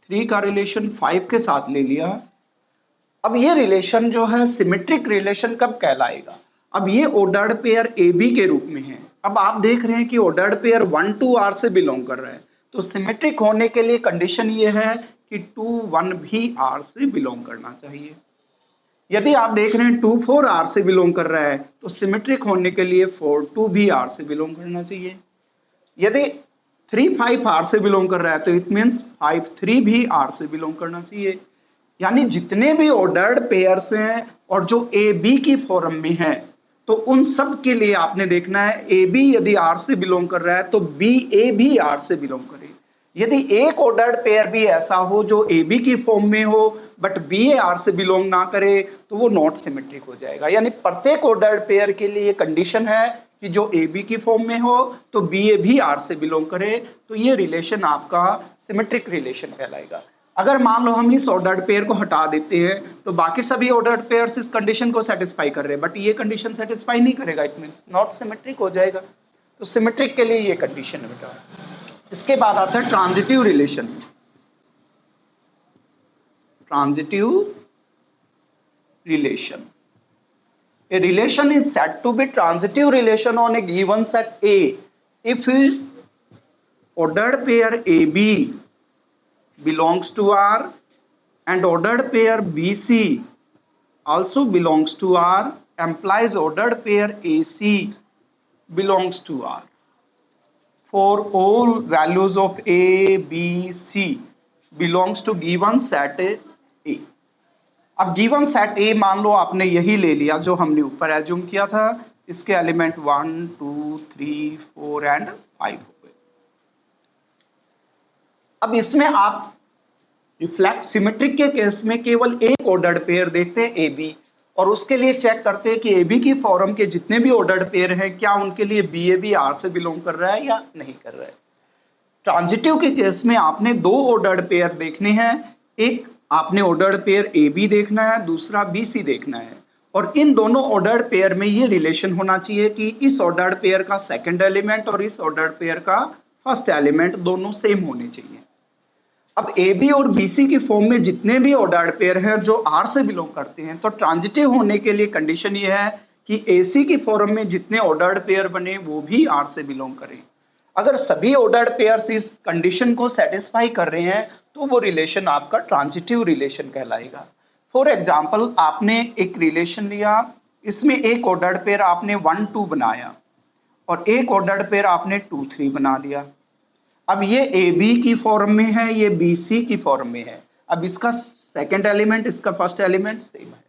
A: 3 का रिलेशन 5 के साथ ले लिया। अब ये रिलेशन जो है सिमेट्रिक रिलेशन कब कहलाएगा? अब ये ऑर्डर्ड पेयर ए बी के रूप में है। अब आप देख रहे हैं कि ऑर्डर्ड पेयर 1 2 आर से बिलोंग कर रहा है, तो सिमेट्रिक होने के लिए कंडीशन ये है कि 2 1 भी आर से बिलोंग करना चाहिए। यदि आप देख रहे हैं 2 4 आर से बिलोंग कर रहा है, तो सिमेट्रिक होने के लिए 4 2 भी आर से बिलोंग करना चाहिए। यदि 3 5 आर से बिलोंग कर रहा है, तो इट मीन्स 5 3 भी आर से बिलोंग करना चाहिए। यानी जितने भी ऑर्डर्ड पेयर्स हैं और जो ए बी की फॉर्म में है, तो उन सब के लिए आपने देखना है ए बी यदि आर से बिलोंग कर रहा है तो बी ए भी आर से बिलोंग करे। यदि एक ऑर्डर्ड पेयर भी ऐसा हो जो ए बी की फॉर्म में हो बट बी ए आर से बिलोंग ना करे, तो वो नॉट सिमेट्रिक हो जाएगा। यानी प्रत्येक ऑर्डर्ड पेयर के लिए कंडीशन है कि जो ए बी की फॉर्म में हो तो बी ए भी आर से बिलोंग करे, तो ये रिलेशन आपका सिमेट्रिक रिलेशन कहलाएगा। अगर मान लो हम इस ऑर्डर्ड पेयर को हटा देते हैं तो बाकी सभी ऑर्डर्ड पेयर्स इस कंडीशन को सेटिस्फाई कर रहे हैं, बट ये कंडीशन सेटिस्फाई नहीं करेगा, इट मींस नॉट सिमेट्रिक हो जाएगा। तो सिमेट्रिक के लिए ये कंडीशन है बेटा। इसके बाद आता है transitive relation. Transitive relation, a relation is said to be transitive relation on a given set A if ordered pair AB belongs to R and ordered pair BC also belongs to R implies ordered pair AC belongs to R for all values of A, B, C belongs to given set A। अब given set ए मान लो आपने यही ले लिया जो हमने ऊपर assume किया था, इसके एलिमेंट 1 2 3 4 एंड 5 हो गए। अब इसमें आप रिफ्लेक्स सिमेट्रिक के केस में केवल एक ऑर्डर्ड पेयर देखते हैं ए बी, और उसके लिए चेक करते हैं कि ए बी की फॉर्म के जितने भी ऑर्डर्ड पेयर हैं क्या उनके लिए बी ए बी आर से बिलोंग कर रहा है या नहीं कर रहा है। ट्रांजिटिव के केस में आपने 2 ऑर्डर्ड पेयर देखने हैं, एक आपने ऑर्डर्ड पेयर ए बी देखना है, दूसरा बी सी देखना है, और इन दोनों ऑर्डर्ड पेयर में ये रिलेशन होना चाहिए कि इस ऑर्डर्ड पेयर का सेकंड एलिमेंट और इस ऑर्डर्ड पेयर का फर्स्ट एलिमेंट दोनों सेम होने चाहिए। अब ए बी और बी सी की फॉर्म में जितने भी ऑर्डर्ड पेयर हैं जो आर से बिलोंग करते हैं, तो ट्रांजिटिव होने के लिए कंडीशन ये है कि ए सी की फॉर्म में जितने ऑर्डर्ड पेयर बने वो भी आर से बिलोंग करें। अगर सभी ऑर्डर्ड पेयर्स इस कंडीशन को सेटिस्फाई कर रहे हैं तो वो रिलेशन आपका ट्रांजिटिव रिलेशन कहलाएगा। फॉर एग्जांपल आपने एक रिलेशन लिया, इसमें एक ऑर्डर्ड पेयर आपने 1 2 बनाया और एक ऑर्डर्ड पेयर आपने 2 3 बना दिया। अब ये ए बी की फॉर्म में है, ये बी सी की फॉर्म में है। अब इसका सेकेंड एलिमेंट इसका फर्स्ट एलिमेंट सेम है।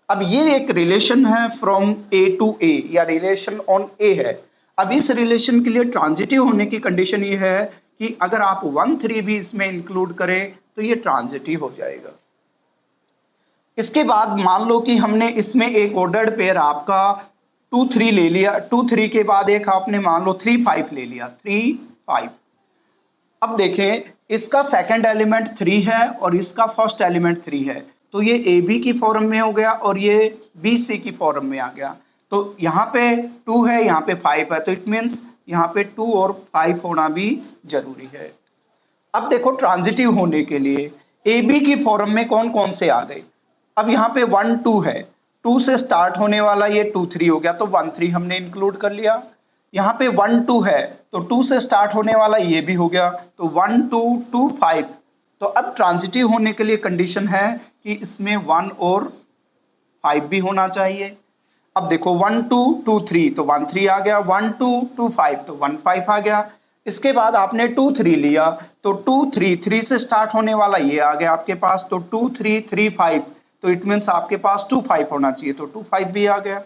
A: अब ये एक रिलेशन है फ्रॉम ए टू ए या रिलेशन ऑन ए है। अब इस रिलेशन के लिए ट्रांजिटिव होने की कंडीशन ये है कि अगर आप 1 3 भी इसमें इंक्लूड करें तो ये ट्रांजिटिव हो जाएगा। इसके बाद मान लो कि हमने इसमें एक ऑर्डर्ड पेयर आपका 2 3 ले लिया, 2 3 के बाद एक आपने मान लो 3 5 ले लिया, 3 5। अब देखें इसका सेकंड एलिमेंट 3 है और इसका फर्स्ट एलिमेंट 3 है, तो ये ए बी की फॉर्म में हो गया और ये बी सी की फॉर्म में आ गया। तो यहाँ पे 2 है, यहाँ पे 5 है, तो इट मीन्स यहाँ पे 2 और 5 होना भी जरूरी है। अब देखो ट्रांजिटिव होने के लिए ए बी की फॉर्म में कौन कौन से आ गए। अब यहाँ पे 1 2 है, 2 से स्टार्ट होने वाला ये 2 3 हो गया, तो 1 3 हमने इंक्लूड कर लिया। यहाँ पे 1 2 है, तो 2 से स्टार्ट होने वाला ये भी हो गया, तो 1 2 2 5। तो अब ट्रांजिटिव होने के लिए कंडीशन है कि इसमें 1 और 5 भी होना चाहिए। अब देखो 1 2 2 3, तो 1 3 आ गया, 1 2 2 5, तो 1 5 आ गया। इसके बाद आपने 2 3 लिया, तो 2 3 3 से स्टार्ट होने वाला ये आ गया आपके पास, तो 2 3 3 5, तो इट मीन्स आपके पास 2 5 होना चाहिए, तो 2 5 भी आ गया।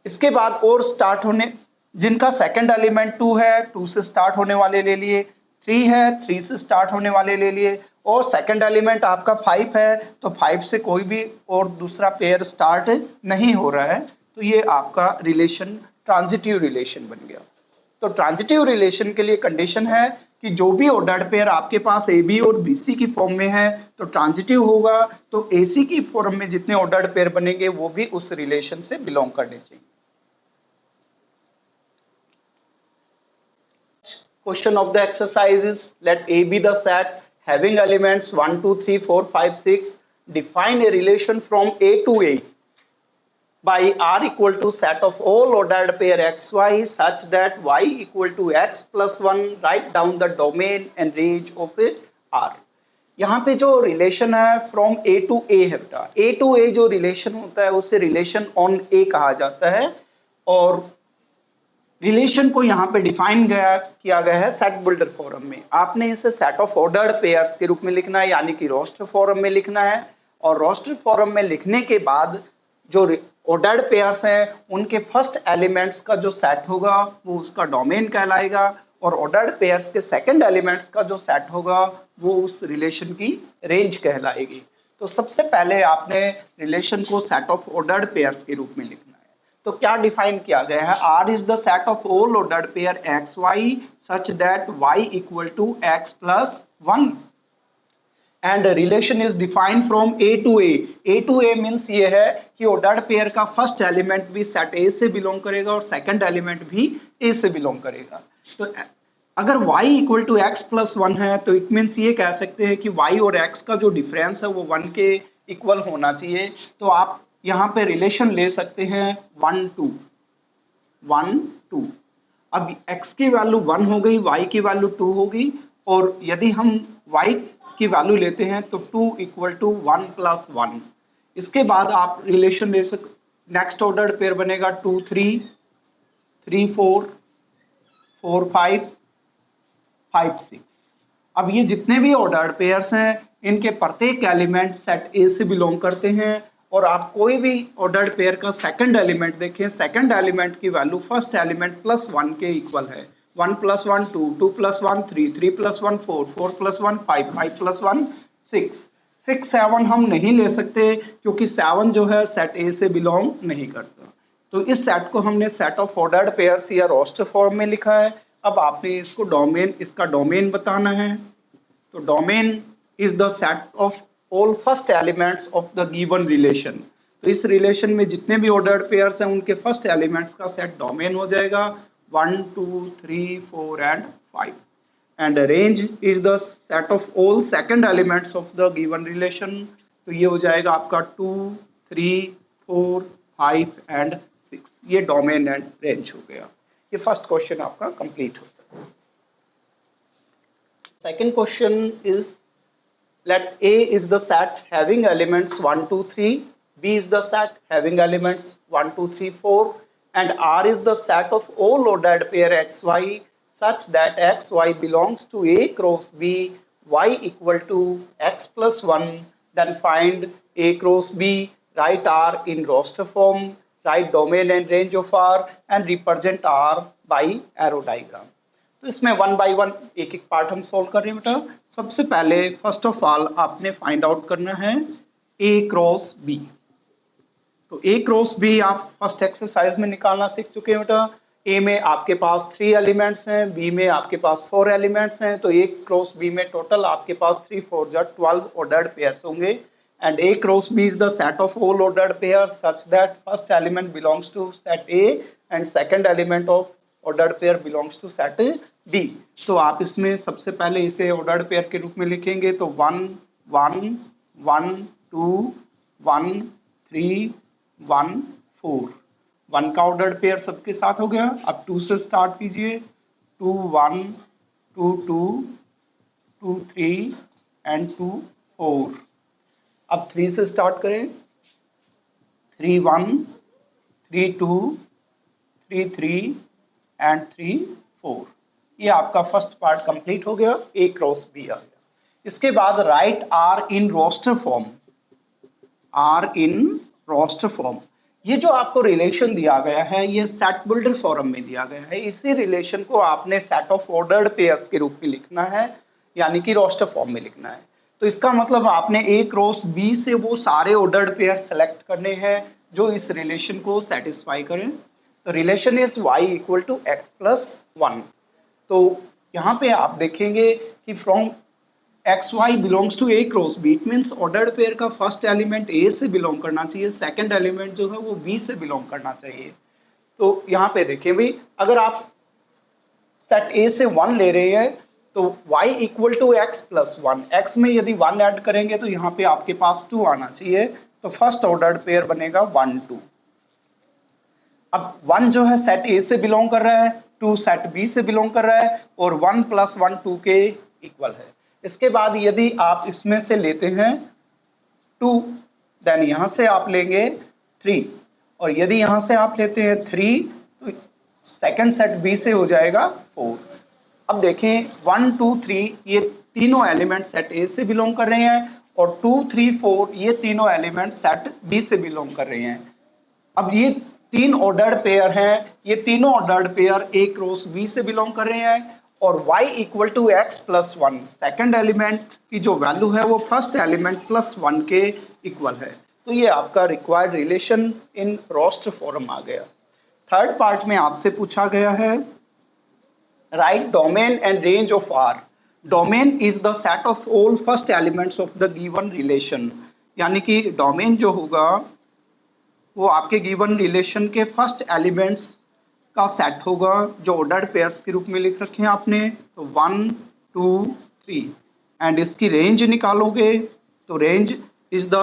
A: इसके बाद और स्टार्ट होने जिनका सेकंड एलिमेंट 2 है, 2 से स्टार्ट होने वाले ले लिए, 3 है, 3 से स्टार्ट होने वाले ले लिए, और सेकंड एलिमेंट आपका 5 है, तो 5 से कोई भी और दूसरा पेयर स्टार्ट नहीं हो रहा है, तो ये आपका रिलेशन ट्रांजिटिव रिलेशन बन गया। तो ट्रांजिटिव रिलेशन के लिए कंडीशन है कि जो भी ऑर्डर्ड पेयर आपके पास ए बी और बी सी की फॉर्म में है तो ट्रांजिटिव होगा, तो ए सी की फॉर्म में जितने ऑर्डर्ड पेयर बनेंगे वो भी उस रिलेशन से बिलोंग करने चाहिए। Question of the exercise is, let A be the set having elements 1 2 3 4 5 6. Define a relation from A to A by R equal to set of all ordered pair xy such that y equal to x plus 1. Write down the domain and range of R. यहाँ पे जो relation है from A to ए है बेटा, ए to ए जो relation होता है उसे रिलेशन ऑन ए कहा जाता है, और रिलेशन को यहाँ पे डिफाइन किया गया है सेट बिल्डर फॉर्म में। आपने इसे सेट ऑफ ऑर्डर्ड पेयर्स के रूप में लिखना है, यानी कि रोस्टर फॉर्म में लिखना है, और रोस्टर फॉर्म में लिखने के बाद जो ऑर्डर्ड पेयर्स हैं उनके फर्स्ट एलिमेंट्स का जो सेट होगा वो उसका डोमेन कहलाएगा, और ऑर्डर्ड पेयर्स के सेकंड एलिमेंट्स का जो सेट होगा वो उस रिलेशन की रेंज कहलाएगी। तो सबसे पहले आपने रिलेशन को सेट ऑफ ऑर्डर्ड पेयर्स के रूप में लिखना है। तो क्या डिफाइन किया गया है, R is the set of all ordered pair x y such that y equal to x plus 1, and relation is defined from A to A. A to A means ये है कि ऑर्डर्ड पेयर का first element भी set A से belong करेगा और second element भी A से बिलोंग करेगा। तो अगर y equal to x plus 1 है तो इट मीन्स ये कह सकते हैं कि y और x का जो डिफरेंस है वो 1 के इक्वल होना चाहिए। तो आप यहाँ पे रिलेशन ले सकते हैं 1 2 1 2। अब x की वैल्यू 1 हो गई, y की वैल्यू 2 होगी, और यदि हम y की वैल्यू लेते हैं तो 2 इक्वल टू 1 प्लस 1। इसके बाद आप रिलेशन ले सकते, नेक्स्ट ऑर्डर्ड पेयर बनेगा 2 3 3 4 4 5 5 6। अब ये जितने भी ऑर्डर्ड पेयर्स हैं इनके प्रत्येक एलिमेंट सेट ए से बिलोंग करते हैं, और आप कोई भी ऑर्डर्ड पेयर का सेकंड एलिमेंट देखें, सेकंड एलिमेंट की वैल्यू फर्स्ट एलिमेंट प्लस 1 के इक्वल है। 1 plus 1 2 2 plus 1 3 3 plus 1 4 4 plus 1 5 5 plus 1 6 6 7 हम नहीं ले सकते क्योंकि 7 जो है सेट ए से बिलोंग नहीं करता। तो इस सेट को हमने सेट ऑफ ऑर्डर्ड पेयर्स या रोस्टर फॉर्म में लिखा है। अब आपने इसको डोमेन, इसका डोमेन बताना है। तो domain is the set of all first elements of the given relation. तो इस रिलेशन में जितने भी ऑर्डर्ड पेयर्स हैं उनके फर्स्ट एलिमेंट्स का सेट डोमेन हो जाएगा 1 2 3 4 and 5, and range is the set of all second elements of the given relation. तो ये हो जाएगा आपका 2 3 4 5 एंड 6। ये डोमेन एंड रेंज हो गया। ये फर्स्ट क्वेश्चन आपका कंप्लीट हो गया। Second question is, let A is the set having elements 1 2 3, B is the set having elements 1 2 3 4, and R is the set of all ordered pair xy such that xy belongs to A cross B, y equal to x plus 1. Then find A cross B, write R in roster form, write domain and range of R, and represent R by arrow diagram. तो इसमें 1 bye 1 एक एक part हम solve कर रहे हैं बेटा। सबसे पहले फर्स्ट ऑफ ऑल आपने फाइंड आउट करना है ए क्रॉस बी। तो ए क्रॉस बी आप फर्स्ट एक्सरसाइज में निकालना सीख चुके हैं बेटा। ए में आपके पास 3 एलिमेंट्स हैं, बी में आपके पास 4 एलिमेंट्स हैं, तो ए क्रॉस बी में टोटल आपके पास 3 4 12 ऑर्डर्ड पेयर्स होंगे। and A cross B is the set of all ordered pairs such that first element belongs to set A and second element of ordered pair belongs to set D. तो आप इसमें सबसे पहले इसे ordered pair के रूप में लिखेंगे तो 1 1 1 2 1 3 1 4 1 का ordered pair सबके साथ हो गया. अब 2 से स्टार्ट कीजिए. 2 1 2 2 2 3 एंड 2 4. अब 3 से स्टार्ट करें. 3 1 3 2 3 3 एंड 3 4. ये आपका फर्स्ट पार्ट कंप्लीट हो गया. ए क्रॉस बी आ गया. इसके बाद write R in roster form. R in roster form, ये जो आपको रिलेशन दिया गया है ये सेट बिल्डर फॉर्म में दिया गया है. इसी रिलेशन को आपने सेट ऑफ ऑर्डर्ड पेयर्स के रूप में लिखना है, यानी कि रोस्टर फॉर्म में लिखना है. तो इसका मतलब आपने ए क्रॉस बी से वो सारे ऑर्डर्ड पेयर सेलेक्ट करने हैं जो इस रिलेशन को सेटिस्फाई करें. तो relation is y equal to x plus 1. तो यहाँ पे आप देखेंगे कि from x y belongs to A cross B, it means ordered pair का फर्स्ट एलिमेंट ए से बिलोंग करना चाहिए, सेकंड एलिमेंट जो है वो बी से बिलोंग करना चाहिए. तो यहाँ पे देखिए भाई, अगर आप सेट ए से 1 ले रहे हैं तो y equal to x plus 1, x में यदि 1 ऐड करेंगे तो यहाँ पे आपके पास 2 आना चाहिए. तो फर्स्ट ऑर्डर्ड पेयर बनेगा 1 2. अब 1 जो है सेट ए से बिलोंग कर रहा है, 2 सेट बी से बिलोंग कर रहा है और 1 प्लस 1 2 के इक्वल है. इसके बाद यदि आप इसमें से लेते हैं 2, देन यहां से आप लेंगे 3, और यदि यहां से आप लेते हैं 3 तो सेकंड सेट बी से हो जाएगा 4. अब देखें 1 2 3 ये तीनों एलिमेंट सेट ए से बिलोंग कर रहे हैं और 2 3 4 ये तीनों एलिमेंट सेट बी से बिलोंग कर रहे हैं. अब ये 3 ऑर्डर्ड पेयर हैं, ये तीनों ordered pair A cross B से बिलोंग कर रहे हैं और y equal to x plus 1, second element की जो वैल्यू है वो फर्स्ट एलिमेंट प्लस 1 के इक्वल है. तो ये आपका required relation in roster form आ गया. थर्ड पार्ट में आपसे पूछा गया है write domain and range of R. Domain is the set of all first elements of the given relation, यानी कि डोमेन जो होगा वो आपके गिवन रिलेशन के फर्स्ट एलिमेंट्स का सेट होगा जो ऑर्डर्ड पेयर्स के रूप में लिख रखे हैं आपने. तो 1 2 3 एंड इसकी रेंज निकालोगे तो range is the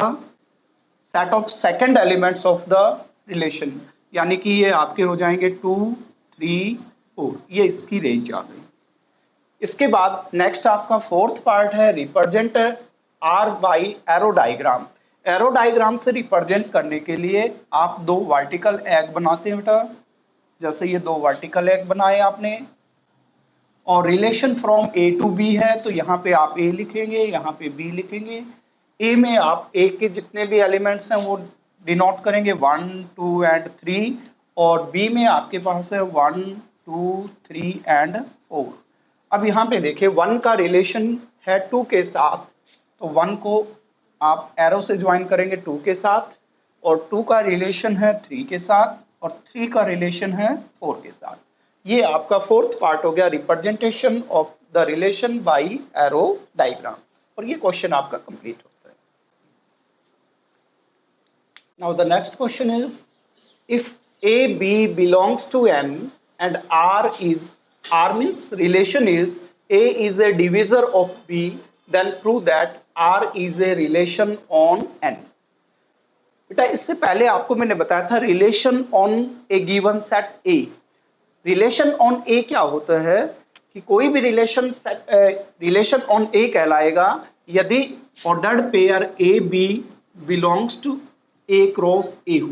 A: set of second elements of the relation, यानी कि ये आपके हो जाएंगे 2 3 4. ये इसकी रेंज आ गई. इसके बाद नेक्स्ट आपका फोर्थ पार्ट है represent R by arrow diagram. Arrow diagram से रिप्रेजेंट करने के लिए आप 2 वर्टिकल एग बनाते हैं बेटा. जैसे ये 2 वर्टिकल एग बनाए आपने और relation from A to B है तो यहाँ पे आप ए लिखेंगे, यहाँ पे बी लिखेंगे. ए में आप ए के जितने भी एलिमेंट्स हैं वो डिनोट करेंगे 1 2 एंड 3 और बी में आपके पास है 1 2 3 एंड 4. अब यहाँ पे देखिए 1 का रिलेशन है 2 के साथ, तो 1 को आप एरो से ज्वाइन करेंगे 2 के साथ और 2 का रिलेशन है 3 के साथ और 3 का रिलेशन है 4 के साथ. ये आपका फोर्थ पार्ट हो गया representation of the relation by arrow diagram और ये क्वेश्चन आपका कंप्लीट होता है. Now the next question is if A B belongs to N and R means relation is A is a divisor of B, then prove that R is a relation on N. बेटा इससे पहले आपको मैंने बताया था relation on a given set A. Relation on A क्या होता है कि कोई भी रिलेशन ऑन ए कहलाएगा यदि ordered pair A B belongs to A cross A हो.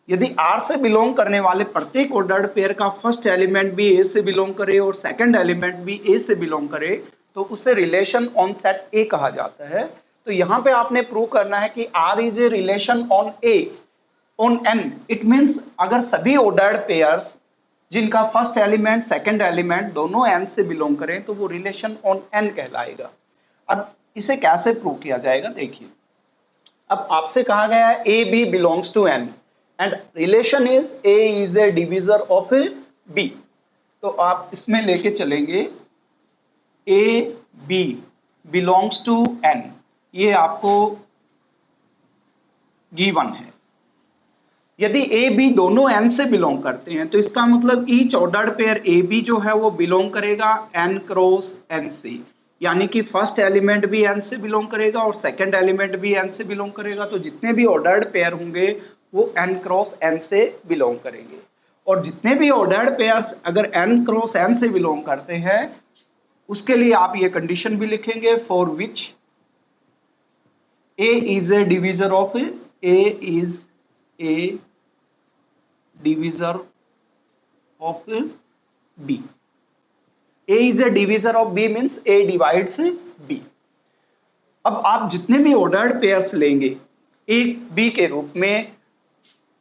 A: यदि आर से बिलोंग करने वाले प्रत्येक ऑर्डर्ड पेयर का फर्स्ट एलिमेंट भी ए से बिलोंग करे और सेकंड एलिमेंट भी ए से बिलोंग करे तो उसे रिलेशन ऑन सेट ए कहा जाता है. तो यहाँ पे आपने प्रूव करना है कि R is a relation on A on N. It means अगर सभी ऑर्डर्ड पेयर्स जिनका फर्स्ट एलिमेंट सेकंड एलिमेंट दोनों एन से बिलोंग करें तो वो रिलेशन ऑन एन कहलाएगा. अब इसे कैसे प्रूव किया जाएगा देखिए. अब आपसे कहा गया है A B belongs to N and relation is A is a divisor of B. तो आप इसमें लेके चलेंगे A B belongs to N, ये आपको गिवन है। यदि ए बी दोनों एन से बिलोंग करते हैं तो इसका मतलब each ordered pair A B जो है वो बिलोंग करेगा एन क्रॉस एन से, यानी कि फर्स्ट एलिमेंट भी एन से बिलोंग करेगा और सेकंड एलिमेंट भी एन से बिलोंग करेगा। तो जितने भी ऑर्डर्ड पेयर होंगे वो एन क्रॉस एन से बिलोंग करेंगे। और जितने भी ऑर्डर्ड पेयर्स अगर एन क्रॉस एन से बिलोंग करते हैं उसके लिए आप ये कंडीशन भी लिखेंगे, for which A is a divisor of A is a divisor of B. A is a divisor of B means A divides B. अब आप जितने भी ऑर्डर्ड पेयर्स लेंगे ए बी के रूप में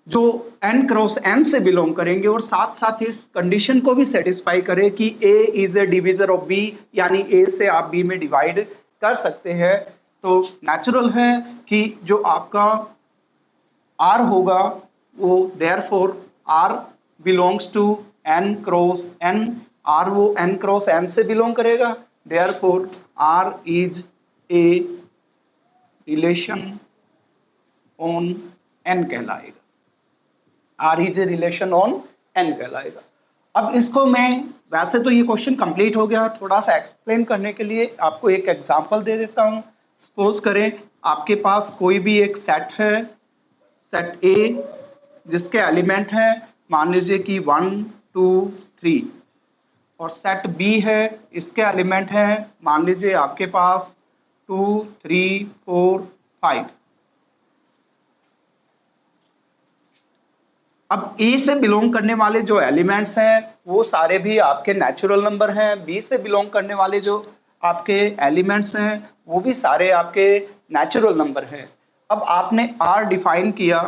A: जो एन क्रॉस एन से बिलोंग करेंगे और साथ साथ इस कंडीशन को भी सेटिस्फाई करे कि A is a divisor of B, यानी ए से आप बी में डिवाइड कर सकते हैं, तो नेचुरल है कि जो आपका आर होगा वो therefore R belongs to N cross N. R वो एन क्रॉस एन से बिलोंग करेगा, therefore R is a relation on N कहलाएगा। R is a relation on N कहलाएगा। अब इसको मैं, वैसे तो ये क्वेश्चन कंप्लीट हो गया, थोड़ा सा एक्सप्लेन करने के लिए आपको एक एग्जांपल दे देता हूं। सपोज करें आपके पास कोई भी एक सेट है, सेट ए, जिसके एलिमेंट है मान लीजिए कि 1 2 3, और सेट बी है, इसके एलिमेंट है मान लीजिए आपके पास 2 3 4 5। अब ए से बिलोंग करने वाले जो एलिमेंट्स हैं वो सारे भी आपके नेचुरल नंबर हैं, बी से बिलोंग करने वाले जो आपके एलिमेंट्स हैं वो भी सारे आपके नेचुरल नंबर हैं। अब आपने आर डिफाइन किया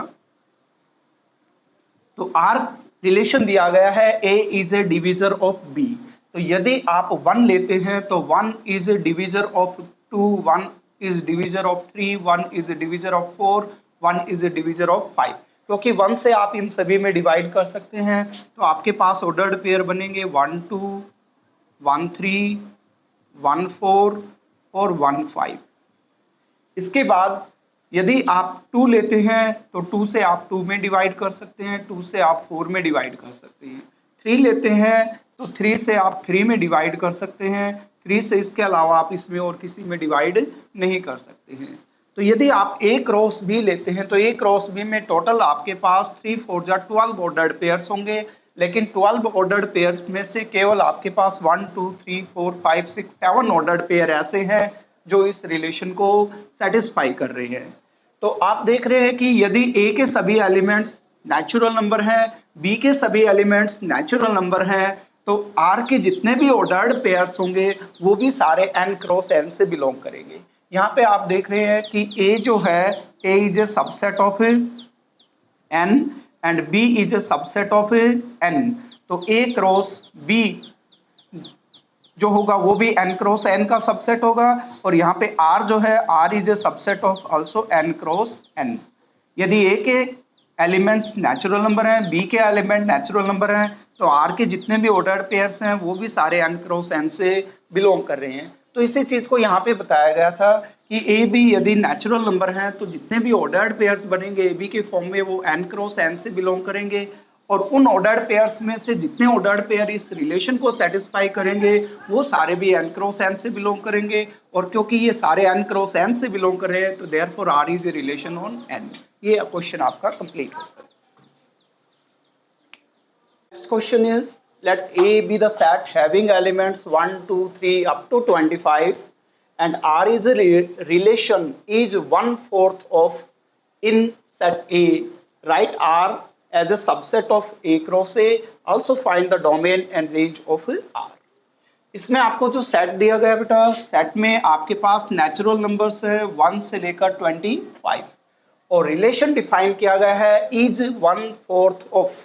A: तो आर रिलेशन दिया गया है A is a divisor of B. तो यदि आप 1 लेते हैं तो 1 is a divisor of 2, 1 is divisor of 3, 1 is a divisor of 4, 1 is a divisor of 5, क्योंकि 1 से आप इन सभी में डिवाइड कर सकते हैं। तो आपके पास ऑर्डर्ड पेयर बनेंगे 1 2, 1 3, 1 4 और 1 5। इसके बाद यदि आप 2 लेते हैं तो 2 से आप 2 में डिवाइड कर सकते हैं, 2 से आप 4 में डिवाइड कर सकते हैं। 3 लेते हैं तो 3 से आप 3 में डिवाइड कर सकते हैं, 3 से इसके अलावा आप इसमें और किसी में डिवाइड नहीं कर सकते हैं। तो यदि आप ए क्रॉस बी लेते हैं तो ए क्रॉस बी में टोटल आपके पास 3 4 12 ऑर्डर्ड पेयर्स होंगे, लेकिन 12 ऑर्डर्ड पेयर्स में से केवल आपके पास 1 2 3 4 5 6 7 ऑर्डर्ड पेयर ऐसे हैं जो इस रिलेशन को सेटिस्फाई कर रहे हैं। तो आप देख रहे हैं कि यदि ए के सभी एलिमेंट्स नेचुरल नंबर हैं, बी के सभी एलिमेंट्स नेचुरल नंबर हैं, तो आर के जितने भी ऑर्डर्ड पेयर्स होंगे वो भी सारे एन क्रॉस एन से बिलोंग करेंगे। यहाँ पे आप देख रहे हैं कि ए जो है A is a subset of N and B is a subset of N. तो ए क्रॉस बी जो होगा वो भी एन क्रॉस एन का सबसेट होगा, और यहाँ पे आर जो है R is a subset of also N cross N. यदि ए के एलिमेंट्स नेचुरल नंबर हैं, बी के एलिमेंट नेचुरल नंबर हैं, तो आर के जितने भी ऑर्डर्ड पेयर्स हैं वो भी सारे एन क्रॉस एन से बिलोंग कर रहे हैं। तो इसी चीज को यहाँ पे बताया गया था कि ए बी यदि नेचुरल नंबर हैं तो जितने भी ऑर्डर्ड पेयर्स बनेंगे ए बी के फॉर्म में वो एन क्रॉस एन से बिलोंग करेंगे, और उन ऑर्डर्ड पेयर्स में से जितने ऑर्डर्ड पेयर इस रिलेशन को सेटिस्फाई करेंगे वो सारे भी एन क्रॉस एन से बिलोंग करेंगे। और क्योंकि ये सारे एन क्रॉस एन से बिलोंग कर रहे हैं तो therefore R is a relation on N. ये क्वेश्चन आपका कंप्लीट होता है। Next question is let A be the set having elements 1 2 3 up to 25 and R is a relation is 1/4 of in set A. Write R as a subset of A cross A. Also find the domain and range of R. इसमें आपको जो set दिया गया बेटा, set में आपके पास natural numbers है 1 से लेकर 25 और रिलेशन डिफाइन किया गया है इज 1/4 ऑफ।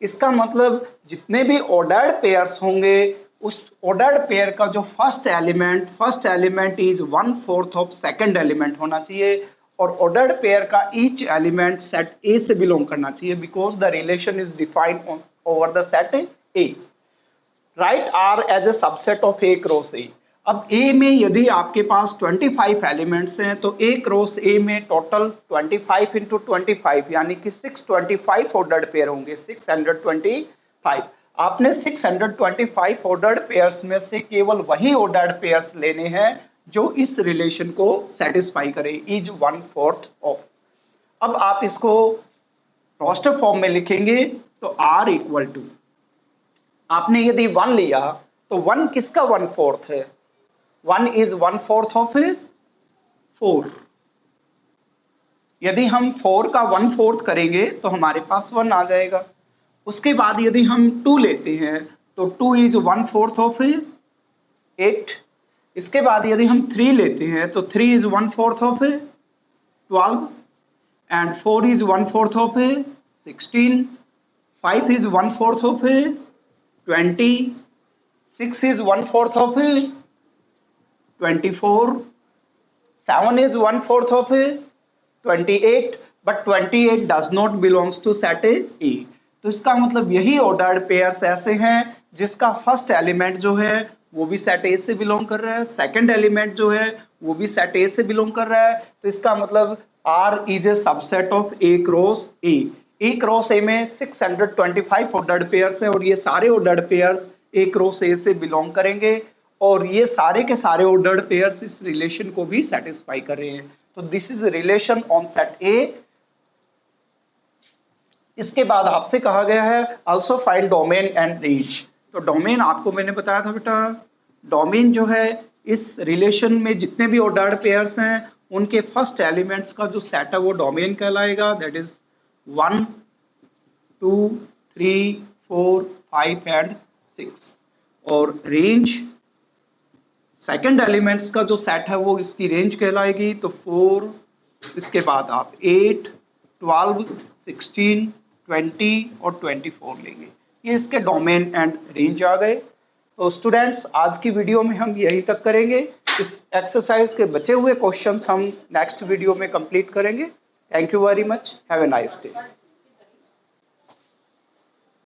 A: इसका मतलब जितने भी ऑर्डर्ड पेयर्स होंगे उस ऑर्डर्ड पेयर का जो first element is 1/4 of second element होना चाहिए, और ऑर्डर्ड पेयर का ईच एलिमेंट सेट ए से बिलोंग करना चाहिए because the relation is defined over the set A. Write R as a subset of A cross A. अब A में यदि आपके पास 25 एलिमेंट्स हैं तो ए क्रॉस ए में टोटल 25 इंटू 25 यानी कि 625 ऑर्डर्ड पेयर होंगे, 625। आपने 625 ऑर्डर्ड पेयर्स में से केवल वही ऑर्डर्ड पेयर्स लेने हैं जो इस रिलेशन को सेटिस्फाई करे, इज 1/4 ऑफ। अब आप इसको रोस्टर फॉर्म में लिखेंगे तो R इक्वल टू, आपने यदि 1 लिया तो 1 किसका 1/4 है? 1 इज 1/4 ऑफ 4। यदि हम 4 का 1/4 करेंगे तो हमारे पास 1 आ जाएगा। उसके बाद यदि हम 2 लेते हैं तो 2 इज 1/4 ऑफ 8। इसके बाद यदि हम 3 लेते हैं तो 3 is 1/4 of 12 and 4 is 1/4 of 16। 5 is 1/4 of 20, 6 is 1/4 of 24, 7 is 1/4 of 28, but 28 does not belongs to set A। तो इसका मतलब यही ऑर्डर्ड पेयर्स ऐसे हैं जिसका फर्स्ट एलिमेंट जो है वो भी सेट ए से बिलोंग कर रहा है, सेकंड एलिमेंट जो है वो भी सेट ए से बिलोंग कर रहा है। तो इसका मतलब R is a subset of A cross A। A cross ए में 625 ऑर्डर्ड पेयर्स है और ये सारे ऑर्डर्ड पेयर्स ए क्रॉस ए से बिलोंग करेंगे और ये सारे के सारे ऑर्डर्ड पेयर्स इस रिलेशन को भी सेटिस्फाई कर रहे हैं। तो this is relation on set ए। इसके बाद आपसे कहा गया है also find domain and range. तो डोमेन आपको मैंने बताया था बेटा, डोमेन जो है इस रिलेशन में जितने भी ऑर्डर्ड पेयर्स हैं उनके फर्स्ट एलिमेंट्स का जो सेट है वो डोमेन कहलाएगा, दैट इज 1, 2, 3, 4, 5 एंड 6। और रेंज सेकंड एलिमेंट्स का जो सेट है वो इसकी रेंज कहलाएगी। तो 4, इसके बाद आप 8, 12, 16, 20 और 24 लेंगे। ये इसके डोमेन एंड रेंज आ गए। तो स्टूडेंट्स आज की वीडियो में हम यही तक करेंगे। इस एक्सरसाइज के बचे हुए क्वेश्चंस हम नेक्स्ट वीडियो में कंप्लीट करेंगे। Thank you very much, have a nice day.